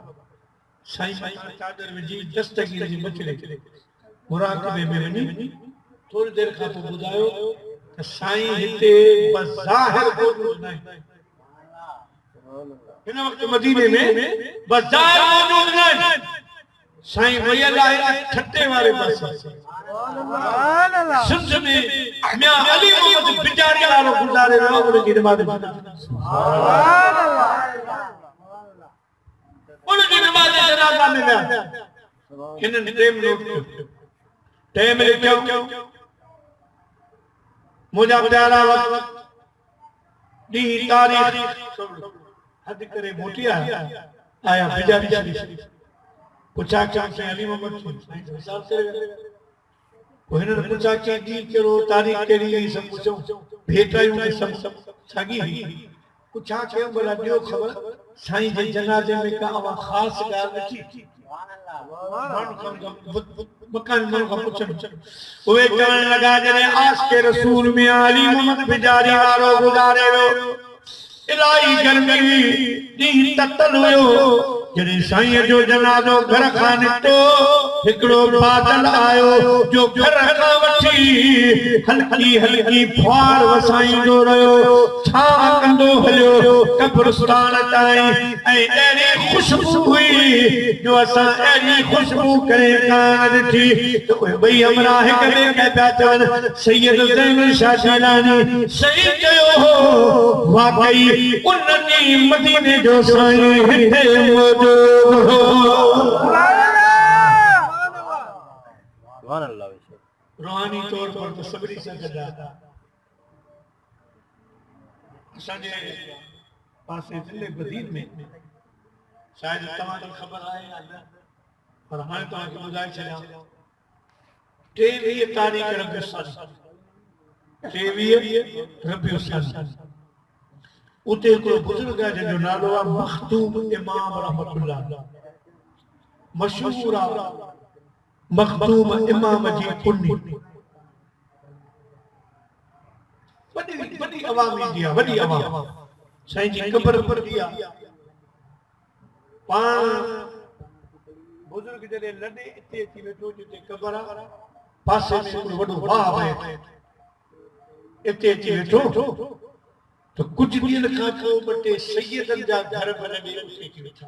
साईं चादर विझी दस्तगीर जी मचले मुराक़बे में वञी थोड़ी देर खां पोइ ॿुधायो त साईं हिते बज़ाहिर मौजूद न आहे हिन वक्त मदीने में बज़ाहिर मौजूद न आहे साईं वयल आहे ठटे वारे पासे सुभान अल्लाह सिंध में मियां अली मोहम्मद बिजारी वारो गुज़ारे रहो उन जी नमाज़ सुभान अल्लाह उन जी नमाज़ जनाज़ा में विया हिन टाइम नोट टाइम लिखियो मुंहिंजा प्यारा डी तारीख़ हद करे मोटी आया बिजारी शरीफ पूछा क्या अली मोहम्मद हिसाब से कोहिन पूछा कि दी केरो तारीख केरी सब पूछो भेटायूं के सब सागी पूछा के बोला दियो खबर साईं जे जनाजे में का वा खास गाल थी सुभान अल्लाह मकान मन को पूछन ओए चवण लगा जने आश के रसूल में अली मोहम्मद बिजारी वारो गुजारे रो इलाही गर्मी दी ततल हुयो जॾहिं साईं जो जनाज़ो घर खां निकितो हिकिड़ो बादल आयो जो घर खां वठी हल्की हल्की फुआर वसाईंदो रहियो छा कंदो हलियो कब्रिस्तान ताईं ऐं अहिड़ी ख़ुशबू हुई जो असां अहिड़ी ख़ुशबू करे कान ॾिठी त उहे ॿई हमरा हिक ॿिए खे पिया चवनि सैयद ज़ैनुल शाह जीलानी सही चयो हो वाकई उन ॾींहुं मदीने जो साईं हिते मौजूद हो। रूहानी तौर पर तो सभिनी सां गॾु आहे। असांजे पासे जिले बदीन में शायद तव्हांखे ख़बर आहे या न पर हाणे तव्हांखे ॿुधाए छॾियां 23 तारीख़ रबियुल सानी 23 रबियुल सानी उते हिकिड़ो बुज़ुर्ग आहे जंहिंजो नालो आहे मखदूम इमाम रहमतुल्लाह मशहूर आहे मखदूम इमाम जी पुन्नी वॾी आवाम ईंदी आहे वॾी आवाम साईं जी क़बर पर थी आहे पाण बुज़ुर्ग जॾहिं लॾे हिते अची वेठो जिते क़बर आहे पासे में हिकिड़ो वॾो वाह आहे हिते अची वेठो तो कुछ ॾींहंनि खां पोइ ॿ टे सैयदनि जा घर भले में अची वेठा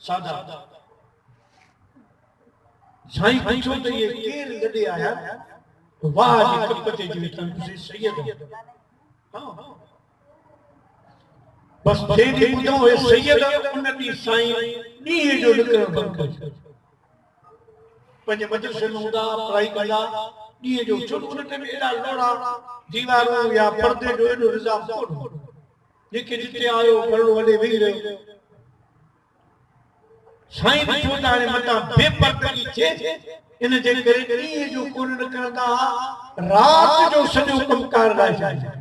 सादा साईं पुछो त ये केरु लॾे आया वाह जी कप ते जी वेठा तुसीं सैयद हां बस जेॾी ॿुधो हे सैयद उन ॾींहुं साईं ॾींहं जो निकिरणु बंदि करे छॾियो पंहिंजे मजलिस में हूंदा पढ़ाई कंदा ॾींहं जो छो उन टाइम एॾा लोड़ा दीवारूं या पर्दे जो एॾो निज़ाम कोन जेके जिते आयो पढ़ो वॾे वेही रहियो साईं ॾिठो त हाणे मथां बेपर्दगी थिए इन जे करे ॾींहं जो कोन निकिरंदा राति जो सॼो कमकार लाइ छॾींदा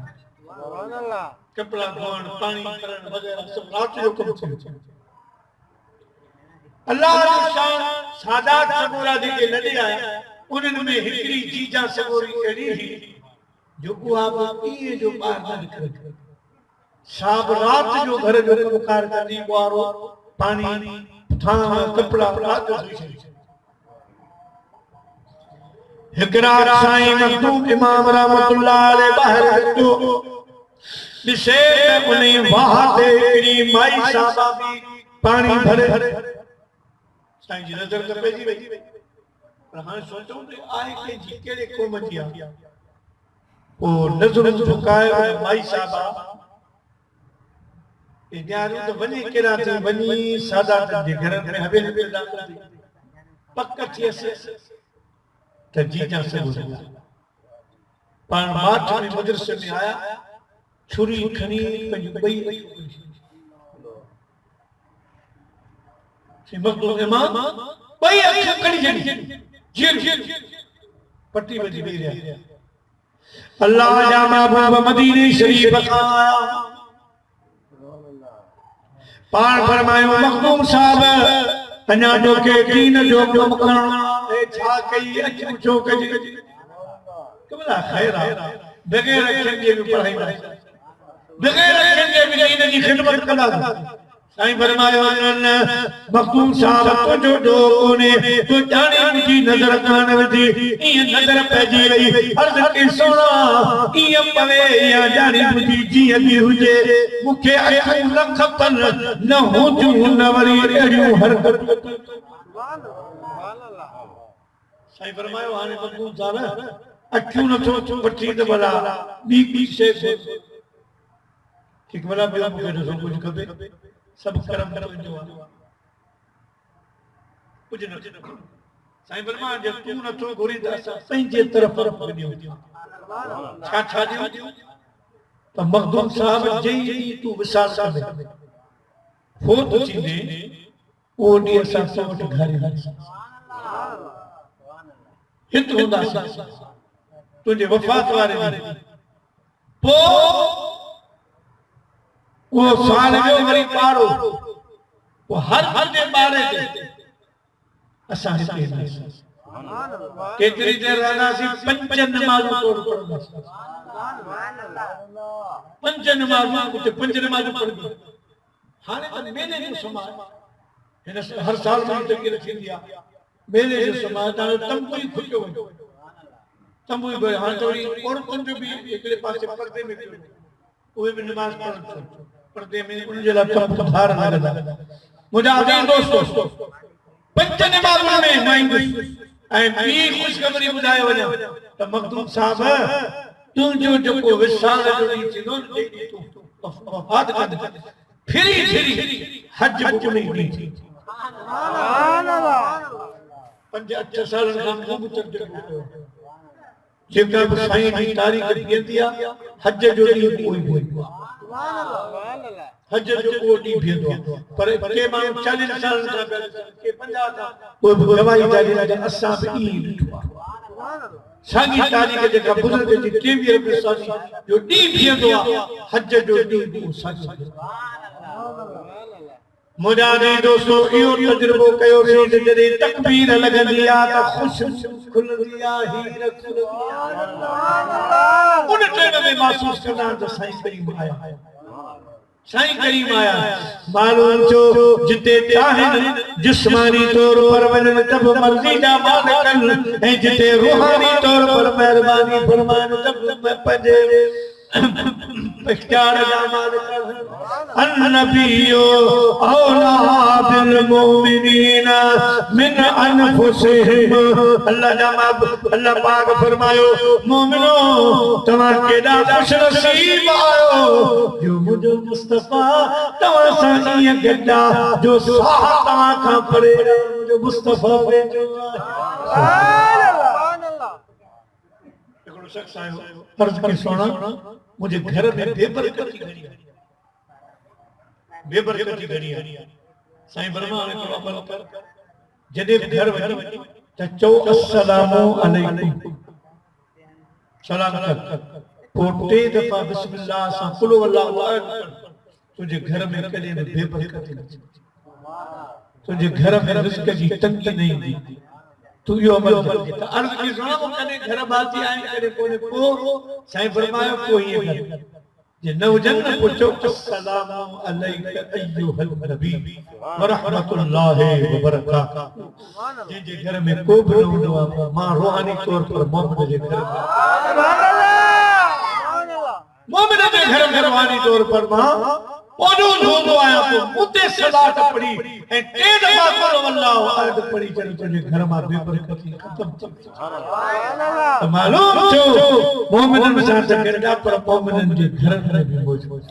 कपिड़ा धोअण पाणी भरण वग़ैरह सभु राति जो कमु थियो अल्लाह जी शान सादात सबूरा जेके लॾे आया उन्हनि में हिकिड़ी जीजा सबूरी अहिड़ी हुई जो उहा बि ॾींहं जो ॿाहिरि न निकिरे साब राति जो घर जो कमकार कंदी ॿुआरो पाणी थां कपिड़ा राति जो धोई छॾी हिकु राति साईं मखदूम इमाम रहमतुल्लाह अलैह ॿाहिरि निकितो ॾिसे त उन वाह ते हिकिड़ी माई साहबा बि पाणी भरे साईं जी नज़र त पइजी वई पर हाणे सोचूं त आहे कंहिंजी कहिड़े क़ौम जी आहे पोइ नज़रूं झुकाए माई साहबा न्यारियूं त वञे केॾा थी वञी सादात जे घर में हवेली में पक थियसि त जीजा सबूर पाण माठ में मदरसे में आया छुरी खणी पंहिंजी ॿई मखदूम इमाम ॿई अखियूं कड़ी छॾी जीअं पट्टी वॼी वेही रहिया अल्लाह जा महबूब मदीने शरीफ खां आया पाण फरमायो मखदूम साहब अञा जो के दीन जो कम करणो है छा कई अचो छो कजी कमला खैर बगैर अखियुनि जे बि पढ़ाईंदा बगैर अखियुनि जे बि दीन जी खिदमत कंदा साईं फरमायो न मखदूम साहब तुझो जो कोने तू जाने मुंहिंजी नज़र कान विधी ईअं नज़र पइजी वई अर्ज़ के सोना ईअं पवे या जाने मुंहिंजी जीअं बि हुजे मूंखे अखियूं न खपनि न हुजूं न वरी अहिड़ियूं हरकतूं साईं फरमायो हाणे मखदूम साहब अखियूं नथो वठी त भला ॿी शइ ठीकु भला ॿियो मूंखे ॾिसो कुझु खपे सब कर्म तुंहिंजो आहे कुझु न साईं फरमायो जे तूं नथो घुरी त असां पंहिंजे तरफ़ ॾियूं छा ॾियूं त मखदूम साहब जंहिं ॾींहुं तूं विसाल कंदे फोत थींदे उहो ॾींहुं असां तो वटि घर ईंदासीं हिते हूंदासीं तुंहिंजे वफ़ात वारे ॾींहुं पोइ वो साल जो वरी पारो वो हर जे बारे ते असां हिते रहंदासीं केतिरी देर रहंदासीं पंज नमाज़ूं पढ़ंदासीं पंज नमाज़ूं उते पंज नमाज़ूं पढ़ंदासीं हाणे त मेले जो समाज हर साल में तकरीर थींदी आहे मेले जो समाज ताणे तंबू ई खुलियो वञे तंबू ई हाणे थोरी औरतुनि जो बि हिकिड़े पासे पर्दे में कयो उहे बि नमाज़ पढ़नि पर्दे में उन जे लाइ तंबू धार लॻंदा मुंहिंजा अज़ीज़ दोस्तो पंज नमाज़ुनि में मां ईंदुसि ऐं ॿी ख़ुशख़बरी ॿुधाए वञा त मखदूम साहिब तुंहिंजो जेको विसाल जो ॾींहुं थींदो न तूं वफ़ात कंदे फिरी फिरी हज बुकणी ॾींहुं पंज अठ सालनि खां कबूतर जो जेका बि साईं जी तारीख़ बीहंदी आहे हज जो ॾींहुं कोई बीहंदो आहे हज जो को ॾींहुं बीहंदो आहे पर के माण्हू 40 सालनि खां के 50 खां कोई बि गवाही था ॾियनि त असां बि ईअं ॾिठो आहे साॻी तारीख़ जेका बुज़ुर्ग जी 23 रबी साल जो ॾींहुं बीहंदो आहे हज जो ॾींहुं साॻी मुंहिंजा दोस्तो इहो तजुर्बो कयो वेंदो जॾहिं तकबीर लॻंदी आहे त ख़ुशि खुलंदी आहे हीर खुलंदी आहे उन टाइम में महसूस कंदा त साईं करीम आया मालूम जो जिते चाहनि जिस्मानी तौर पर वञनि त बि मर्ज़ी जा मालिक ऐं जिते रूहानी तौर पर महिरबानी फरमाइनि त बि पंहिंजे इख्तियार जा मालिक अन्नबियो औला बिल मोमिनीन मिन अनफुसिहिम अल्लाह जनाब अल्लाह पाक फरमायो मोमिनो तव्हां केॾा खुश नसीब आयो जो मुंहिंजो मुस्तफा तव्हां सां ईअं गॾा जो साह तव्हां खां परे मुंहिंजो मुस्तफा वेठो आहे हिकिड़ो शख़्स आयो अर्ज़ के सोना मुझे घर में बेबरकती घड़ी है साईं बर्मा ने थोड़ा अमल कर जदे घर वञी त चओ अस्सलामु अलैकुम सलाम कर पोटे दफा बिस्मिल्लाह सा कुल वल्लाहु अहद तुझे घर में कदे बेबरकती नहीं तुझे घर में रिज़्क़ जी तंगी नहीं थी तू यो अमल कर त अर्ज़ की सुना कदे घर बाती आए कदे कोने को साईं फरमायो कोई कर जे न हुजन न पूछो अस्सलामु अलैका अय्युहल नबी व रहमतुल्लाहि व बरकातहू जे घर में को भी न हुआ मां रूहानी तौर पर मोहम्मद जे घर में सुभान अल्लाह मोमिन जे घर में रूहानी तौर पर मां मौजूद हूंदो आया तो उते सलात पढ़ी ऐं टे दफा कुल वल्लाहु अहद पढ़ी चली तुझे घर में बेबरकती खत्म सुभान अल्लाह मालूम जो मोमिनन सां त गॾा पर मोमिनन जे घर में भी मौजूद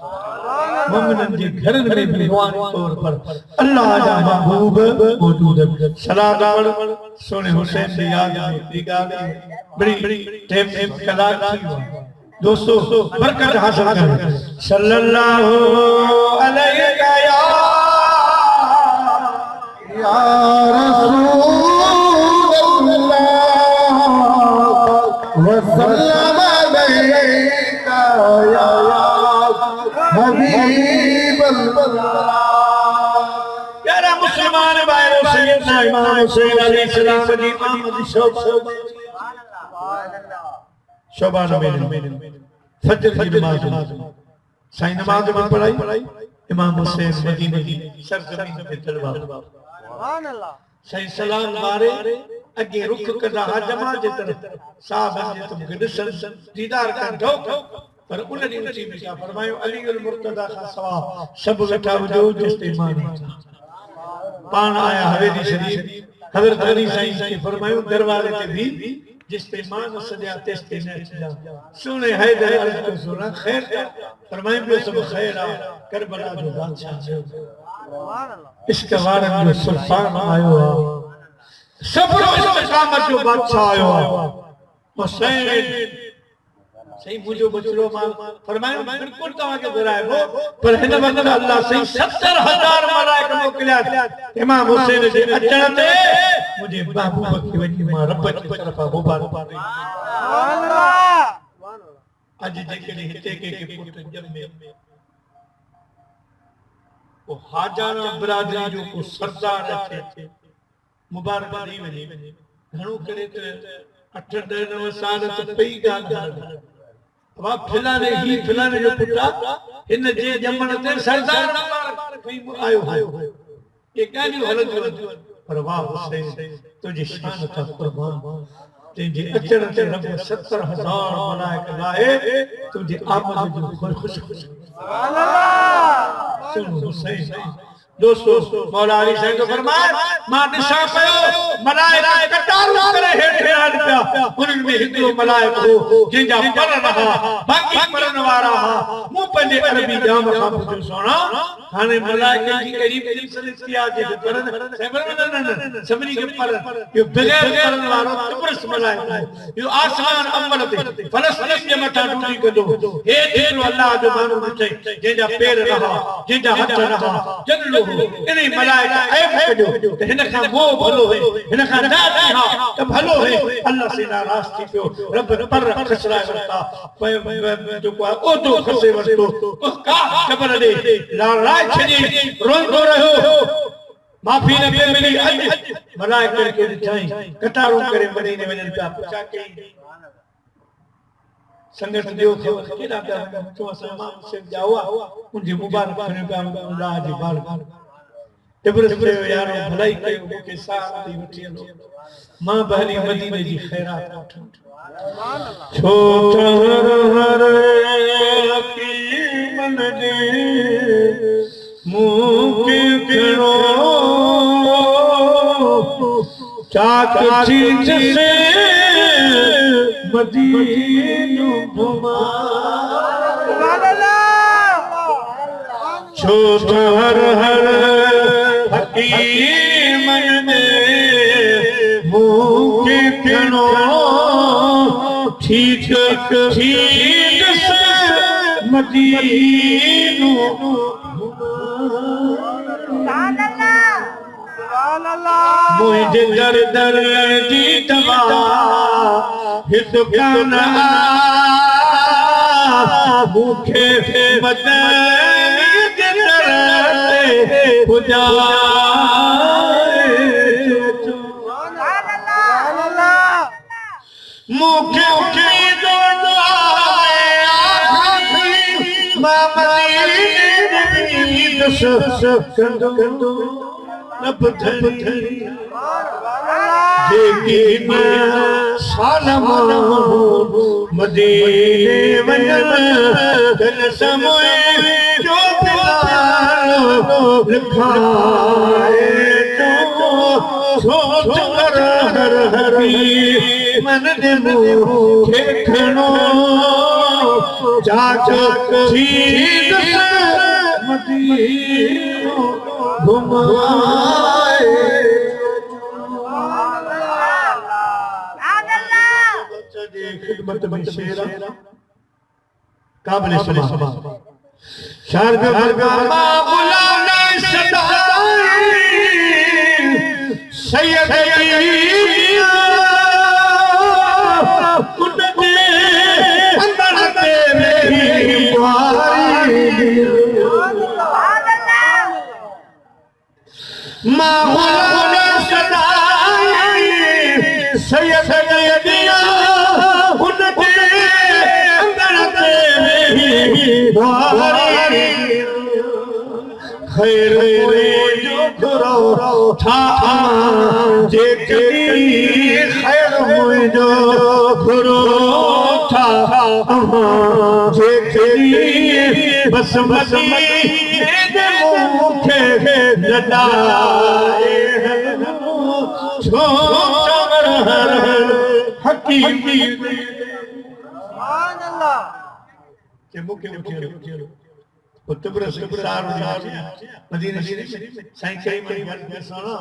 मोमिनन जे घर में भी रूहानी तौर पर अल्लाह जा महबूब मौजूद सलात पढ़ सोने हुसैन की याद में दिगाली बड़ी टाइम कलाक थी दोस्तों बरकत हासिल करें सल्लल्लाहु अलैहि या रसूलल्लाह व सल्लम अलैका या हबीबल्लाह प्यारा मुसलमान भाइयों सैयदना इमाम हुसैन अलैहिस्सलाम जी आमद शोबान में फजर की नमाज साईं नमाज में पढ़ाई इमाम हुसैन मदीने की सरजमीन पे तलवा सुभान अल्लाह साईं सलाम मारे अगे रुख कदा हजमा जे तरफ साहब जे तुम गडसन दीदार कर दो पर उन दी ऊंची में क्या फरमायो अली अल मुर्तदा का सवा सब वेठा जो जिसते ईमान पान आया हवेली शरीफ हजरत अली साईं के फरमायो दरवाजे पे भी जिस पे मान सजा तेस्ते ने चला सुने हैदर अर्ज को सुना खैर का फरमाए भी सब खैर आ करबला जो बादशाह सुभान अल्लाह इसके वारन जो सुल्तान आयो सब्र इस्तिकामत जो बादशाह आयो हुसैन सही मुझे बचलो मान फरमाए बिल्कुल तवा के घुराए पर हिन वक्त अल्लाह सही 70000 मलाइक मोकलिया इमाम हुसैन जे अचण ते मुझे महबूब की वजह मां रब की तरफ मुबारक सुभान अल्लाह आज जेके हिते के पुट जमे ओ हाजाना बिरादरी जो को सरदार अचे मुबारक दी वने घणो करे त 8-9 साल त पई गाल वा फिलाने जो पुटा इन जे जमण ते सरदार मुबारक आयो ये क्या जो हलत पर वाह हुसैन तुझे शान था कुर्बान तुझे अचर ते रब 70,000 मलाइका लाए तुझे आमद जो खुश सुभान अल्लाह सुन हुसैन दोस्तों मौला अली साईं तो फरमाए मां निशा कयो मलाइका कतारू करे हेठे आन पिया उन्हनि में हिकिड़ो मलाइक हो जिंजा पर रहा बाकी परन वारा हा मूं पंहिंजे अरबी जाम खां पुछियो सोना हाणे मलाइका जी कहिड़ी कहिड़ी सलिस्तिया जे परन न सभिनी खे पर यो बगैर परन वारो तिब्रस मलाइक यो आसमान अव्वल ते फलस्तीन जे मथां डूटी कंदो हे हिकिड़ो अल्लाह जो माण्हू ॾिठई जंहिंजा पेर रहा जंहिंजा हथ रहा जंगलो इन्हीं मलाइका ऐब कजो त हिन खां वो भलो है हिन खां दात हा त भलो है अल्लाह से नाराज थी पियो रब पर खसराए वरता जो को ओ तो खसे वरतो का ख़बर दे लाराए छडी रोंदो रहो माफी न पे मिली अज मलाइका के ॾिठाई कतारू करे मदीने वञनि पिया पुछा कई संगत दियो खबर केड़ा पिया तो असां मां से जावा उनजी मुबारक करे पिया अल्लाह जी बाल तिब्रस पे यारो भलाई कयो मूंखे साथ दी वठी हलो मां बहली मदीने जी खैरात वठन सुभान अल्लाह छो हर हर हकीम ने मूंखे खणो चाक चीज से मदीनो घुमा सुभान अल्लाह छो हर हर हकीम ने मूंखे खणो ठीक ठीक से मदीनो सुभान अल्लाह सुभान अल्लाह मुझे दर दर दी दवा हित कान मूंखे मदद करते खुदा मूंखे उम्मीद कंदो रब धरी लेकिन सालम मदीने वञण दिल समय जो प्यारो लिखाए तो सोच कर हर हरी मन दे मूंखे खणो चाक चीज से मदीनो घुमाए खिदमत में शेरा काबिल समा शार पे फरमा गुलाम सदाई सैयद उनके अंदर तेरे वारी माहौल सदाई सैयद उनके अंदर तेरे वारी खैर जो करो था जे खैर जो करो था जे बस मदीने मूंखे लदाए छो चमर हर हकीमी सुभान अल्लाह के मूंखे उठियो तिब्रस सार मदीने शरीफ साईं कई मई घर में सोना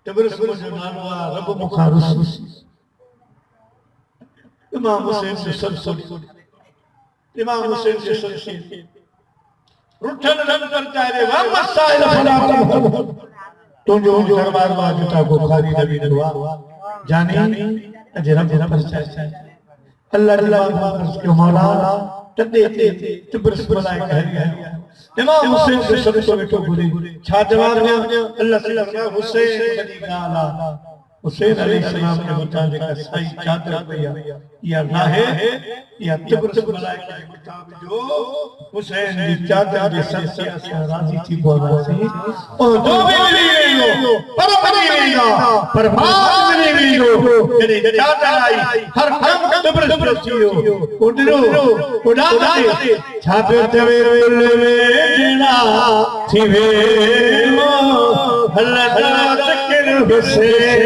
तिब्रस जो नालो रब मुखारुस इमाम हुसैन से सब इमाम हुसैन से सब रुठन रब करता है वा मसाइल फलात तो जो दरबार वाजता को खाली नबी दुआ जाने अजरम पर चाचा अल्लाह के मौला तदे तिब्रस बुलाए है इमाम हुसैन से सब तो बैठो गुरे छा जवाब दिया अल्लाह से हुसैन बड़ी गाला हुसैन अलैहिस्सलाम के मथां जेका साई चादर पया या लाहे या तिब्र मलाइका जे मथां जो हुसैन जी चादर जे सदके असां राज़ी थी पवंदासीं ओ जो भी मिली वेंदो पर मिली वेंदा पर माल मिली वेंदो जॾहिं चादर आई हर कम तिब्र थी वियो उडरो उड़ा दे छा पियो चवे कुल वेजना थी वेंदो हलदा ज़िक्र हुसैन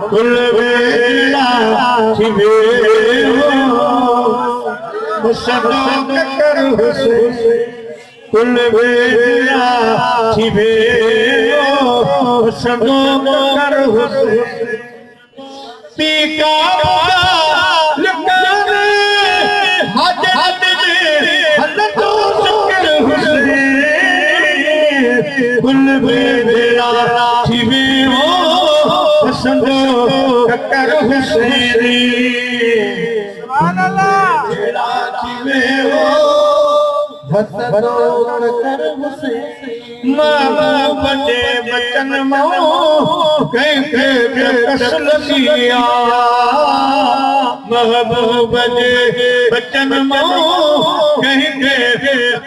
कुल वेला थी वेंदो मुसदो कर हुसैन कुल वेला थी वेंदो मुसदो कर हुसैन पीका लुकाने हाजत दे हलदो ज़िक्र हुसैन कुल वेला थी वेंदो मुसदो कर हुसैन सुभान अल्लाह वेला थी वेंदो मुसदो कर हुसैन महबूब जे बचन मां कंहिंखे कस लगिया महबूब जे बचन मां कंहिंखे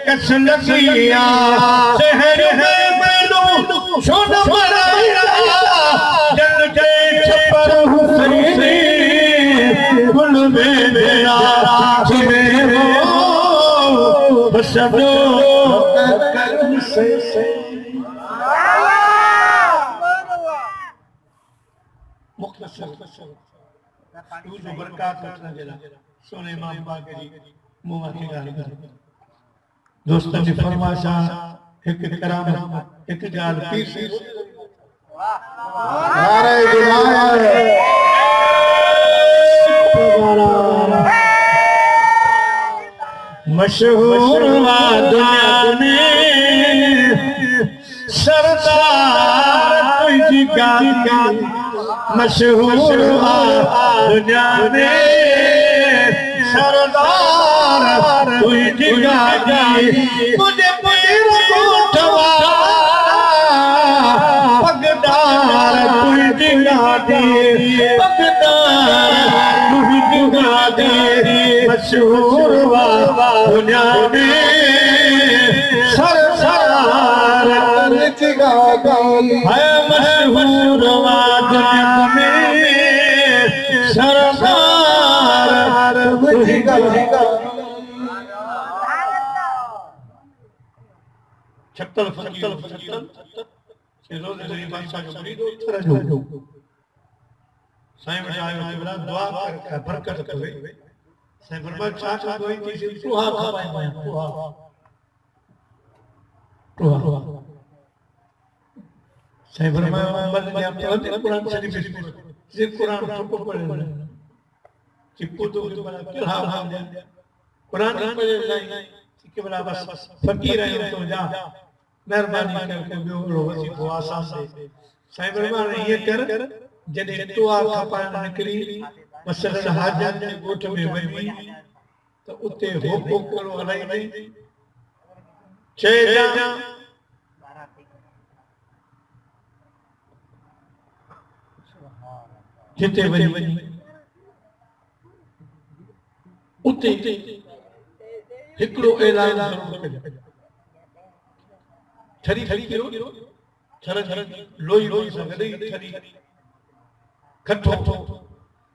कस लगिया शहर में बेलू छो न मराया जल जे छपर हुसैन गुल में मेरा थी वेंदो मुसदो कर हुसैन मुख्तसर जो बरकत वठण जे लाइ सोने इमाम पाक जी मुंह मां ॻाल्हि कर दोस्तनि जी फरमाइश हिकु करामत हिकु ॻाल्हि पीर नारे मशहूर वा दुनिया में सरदार तुझी ॻाल्हि मशहूर वा दुनिया में सरदार तुझी ॻाल्हि मुझे पीर कोठवा पगदार तुझी ॻाल्हि पगदार तुझी ॻाल्हि मशहूर वा दुनिया में सरदार तुझी ॻाल्हि है मशहूर वा दुनिया में सरदार तुझी ॻाल्हि छत्तल फकीर रोज़ जरी बादशाह जो मुरीद तरह जो साईं वटि आयो बोला दुआ कर बरकत करे साईं फरमाया छा छा कोई चीज तुहा खपाए मैं तुहा साईं फरमाया अमल जा पढ़ते कुरान शरीफ से कुरान ठोको पढ़े चिपको तो बड़ा क्या हाल है कुरान पढ़े नहीं कि बड़ा बस फकीर है तो जा मेहरबानी करके बियो वसीफ़ो आसान दे साईं फरमाया ये कर जॾहिं दुआ खपाइण निकिरी मसलन हाजत जे ॻोठ में वञी त उते होको करो हलाईंदे चइजां जिते वञी उते हिकिड़ो ऐलान ज़रूर कजे छरी छरी कयो छर लोई लोई सां गॾु छरी खठो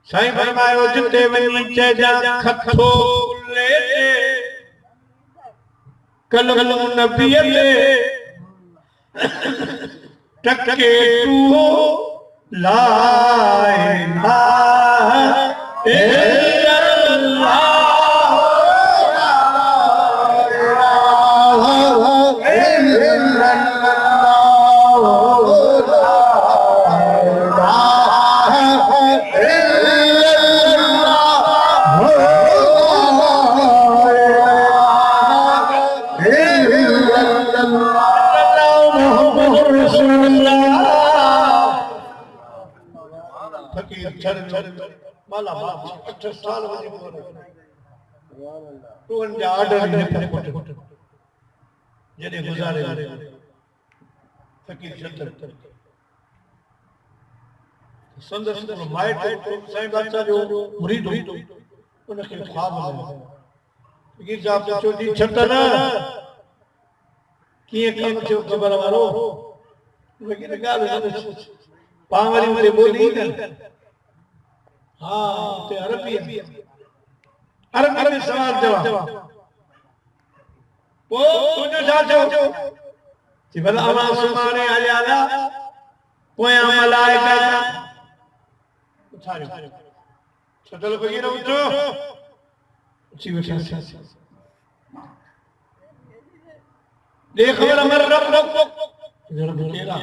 साईं फरमायो जिते वञी चइजां खठो ले कलम नबीअ ते टके तू ला इलाहा इल्लल्लाह माला 8 साल वधी पोइ टोन जा ऑर्डर ने पुट जॾहिं गुज़ारे फकीर छतर संदस माइट साईं बादशाह जो मुरीद हो उनखे ख्वाब आयो गिर साहब जो दी छतन किए कम थियो ख़बर वारो वगैरह गाल पावरी वाली बोली हां ते अरबी में सवाल जवाब वो तुझो जाचो जी भला अमा सुमाने आया पोया मलाइका उठायो छतल वगैरह उठो जी बेटा देख खबर अमर रब जरा केरा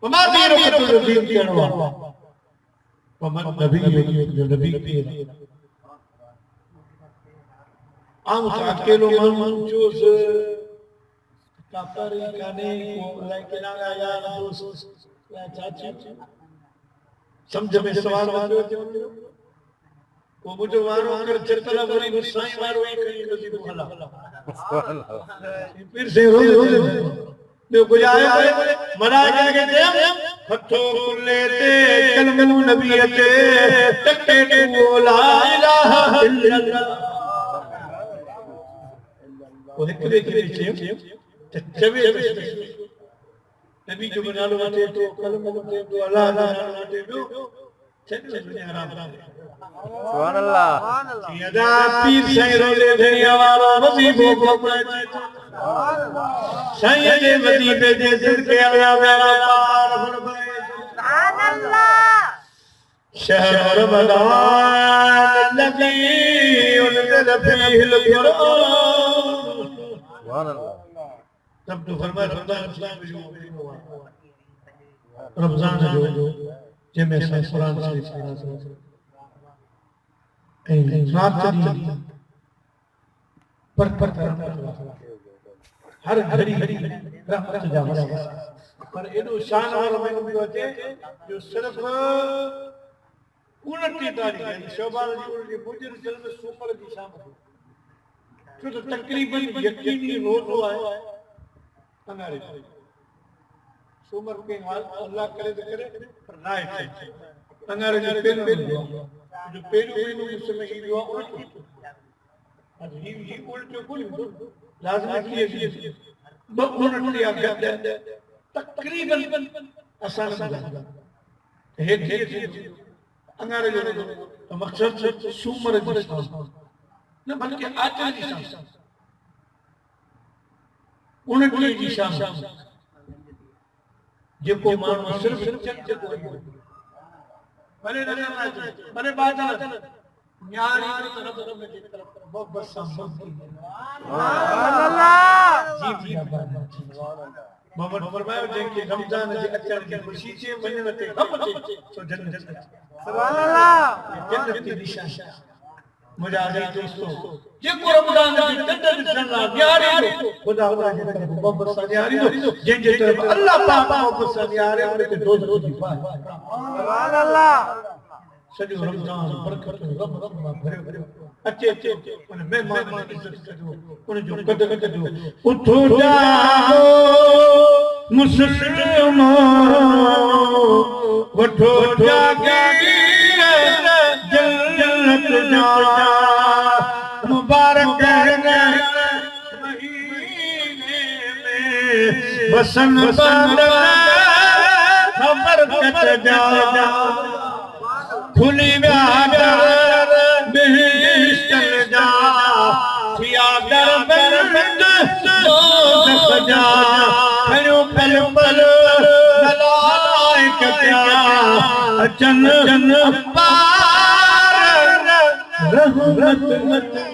वमा दीनो कुल दीन केरवा वमन नबी जो नबी के आम अकेलो मन जोस काफर काने को लाइक ना यार दोस्त या चाची समझ में सवाल वालो वो मुझे वारो कर चतला वरी साईं वारो एक ही नदी भला सुभान अल्लाह फिर से रोज जो गुजारे मलाइका के देम हथो लेते कलमू नबी ते टके तू ला इलाहा इल्लल्लाह वो हिकड़े के चेम चवे नबी जो नालो वठे तो कलमू ते तो अल्लाह नालो वठे तो चले दुनिया आराम सुभान अल्लाह यदा पीर साईं रोले धनिया वाला वजीफो को पहुंचे सुभान अल्लाह साईं जे वजीफे जे सदके अल्लाह मेरा पार फरमाए सुभान अल्लाह शहर रमजान लगी उनज़ल फीहिल कुरान सुभान अल्लाह तब तो फरमाए रमजान जो जंहिंमें असां कुरान शरीफ़ ऐं रात ॾींहुं पर हर घड़ी रहमत जा वरसा पर एॾो शान वारो महीनो अचे जो सिर्फ़ 29 तारीख़ शौबान जी उन जे मुजर जल में सूमर जी शाम छो त तकरीबन यकीनी रोज़ो आहे अंगारे सूमर के अल्लाह करे तो करे पर ना है अंगारे जो पेलो जो पेलो महीनो इस समय ही हुआ उल्टो अब ही उल्टो कोई लाज़मी किए दो मिनट या गद तकरीबन आसान है थी अंगारे जो तो मकसद सूमर जी न बल्कि आचर जी शाम 29 जी शाम जेको मानो सिर्फ चक को भले नजर ना अचे भले बात ना न्यारी तरफ की तरफ मोहब्बत से सुभान अल्लाह जी मोहम्मद फरमायो जेके रमजान जे अचण जी खुशी चे वञण ते गम चे सो जन्नत सुभान अल्लाह जन्नत की निशान मुझे आदि दोस्तों जेको रमजान जी तंदर ॾिसण ला न्यारी खुदा जे तरफ मोहब्बत से न्यारी जे जे तरफ अल्लाह पाक मोहब्बत से न्यारे उन ते दोज़ जी पाए सुभान अल्लाह सॼो रमजान बरकत रब रब मां भरियो अचे उन मेहमान जी इज्जत कजो उन जो कदर कजो उठो जाओ मुस्लिमो वठो जागे जन्नत जा मुबारक महीने में वसन खबर कट जा खुली व्यादर बिस्तर जा थिया दर बंद दो जा खयो पल पल मलाइक क्या अचन पार रहमत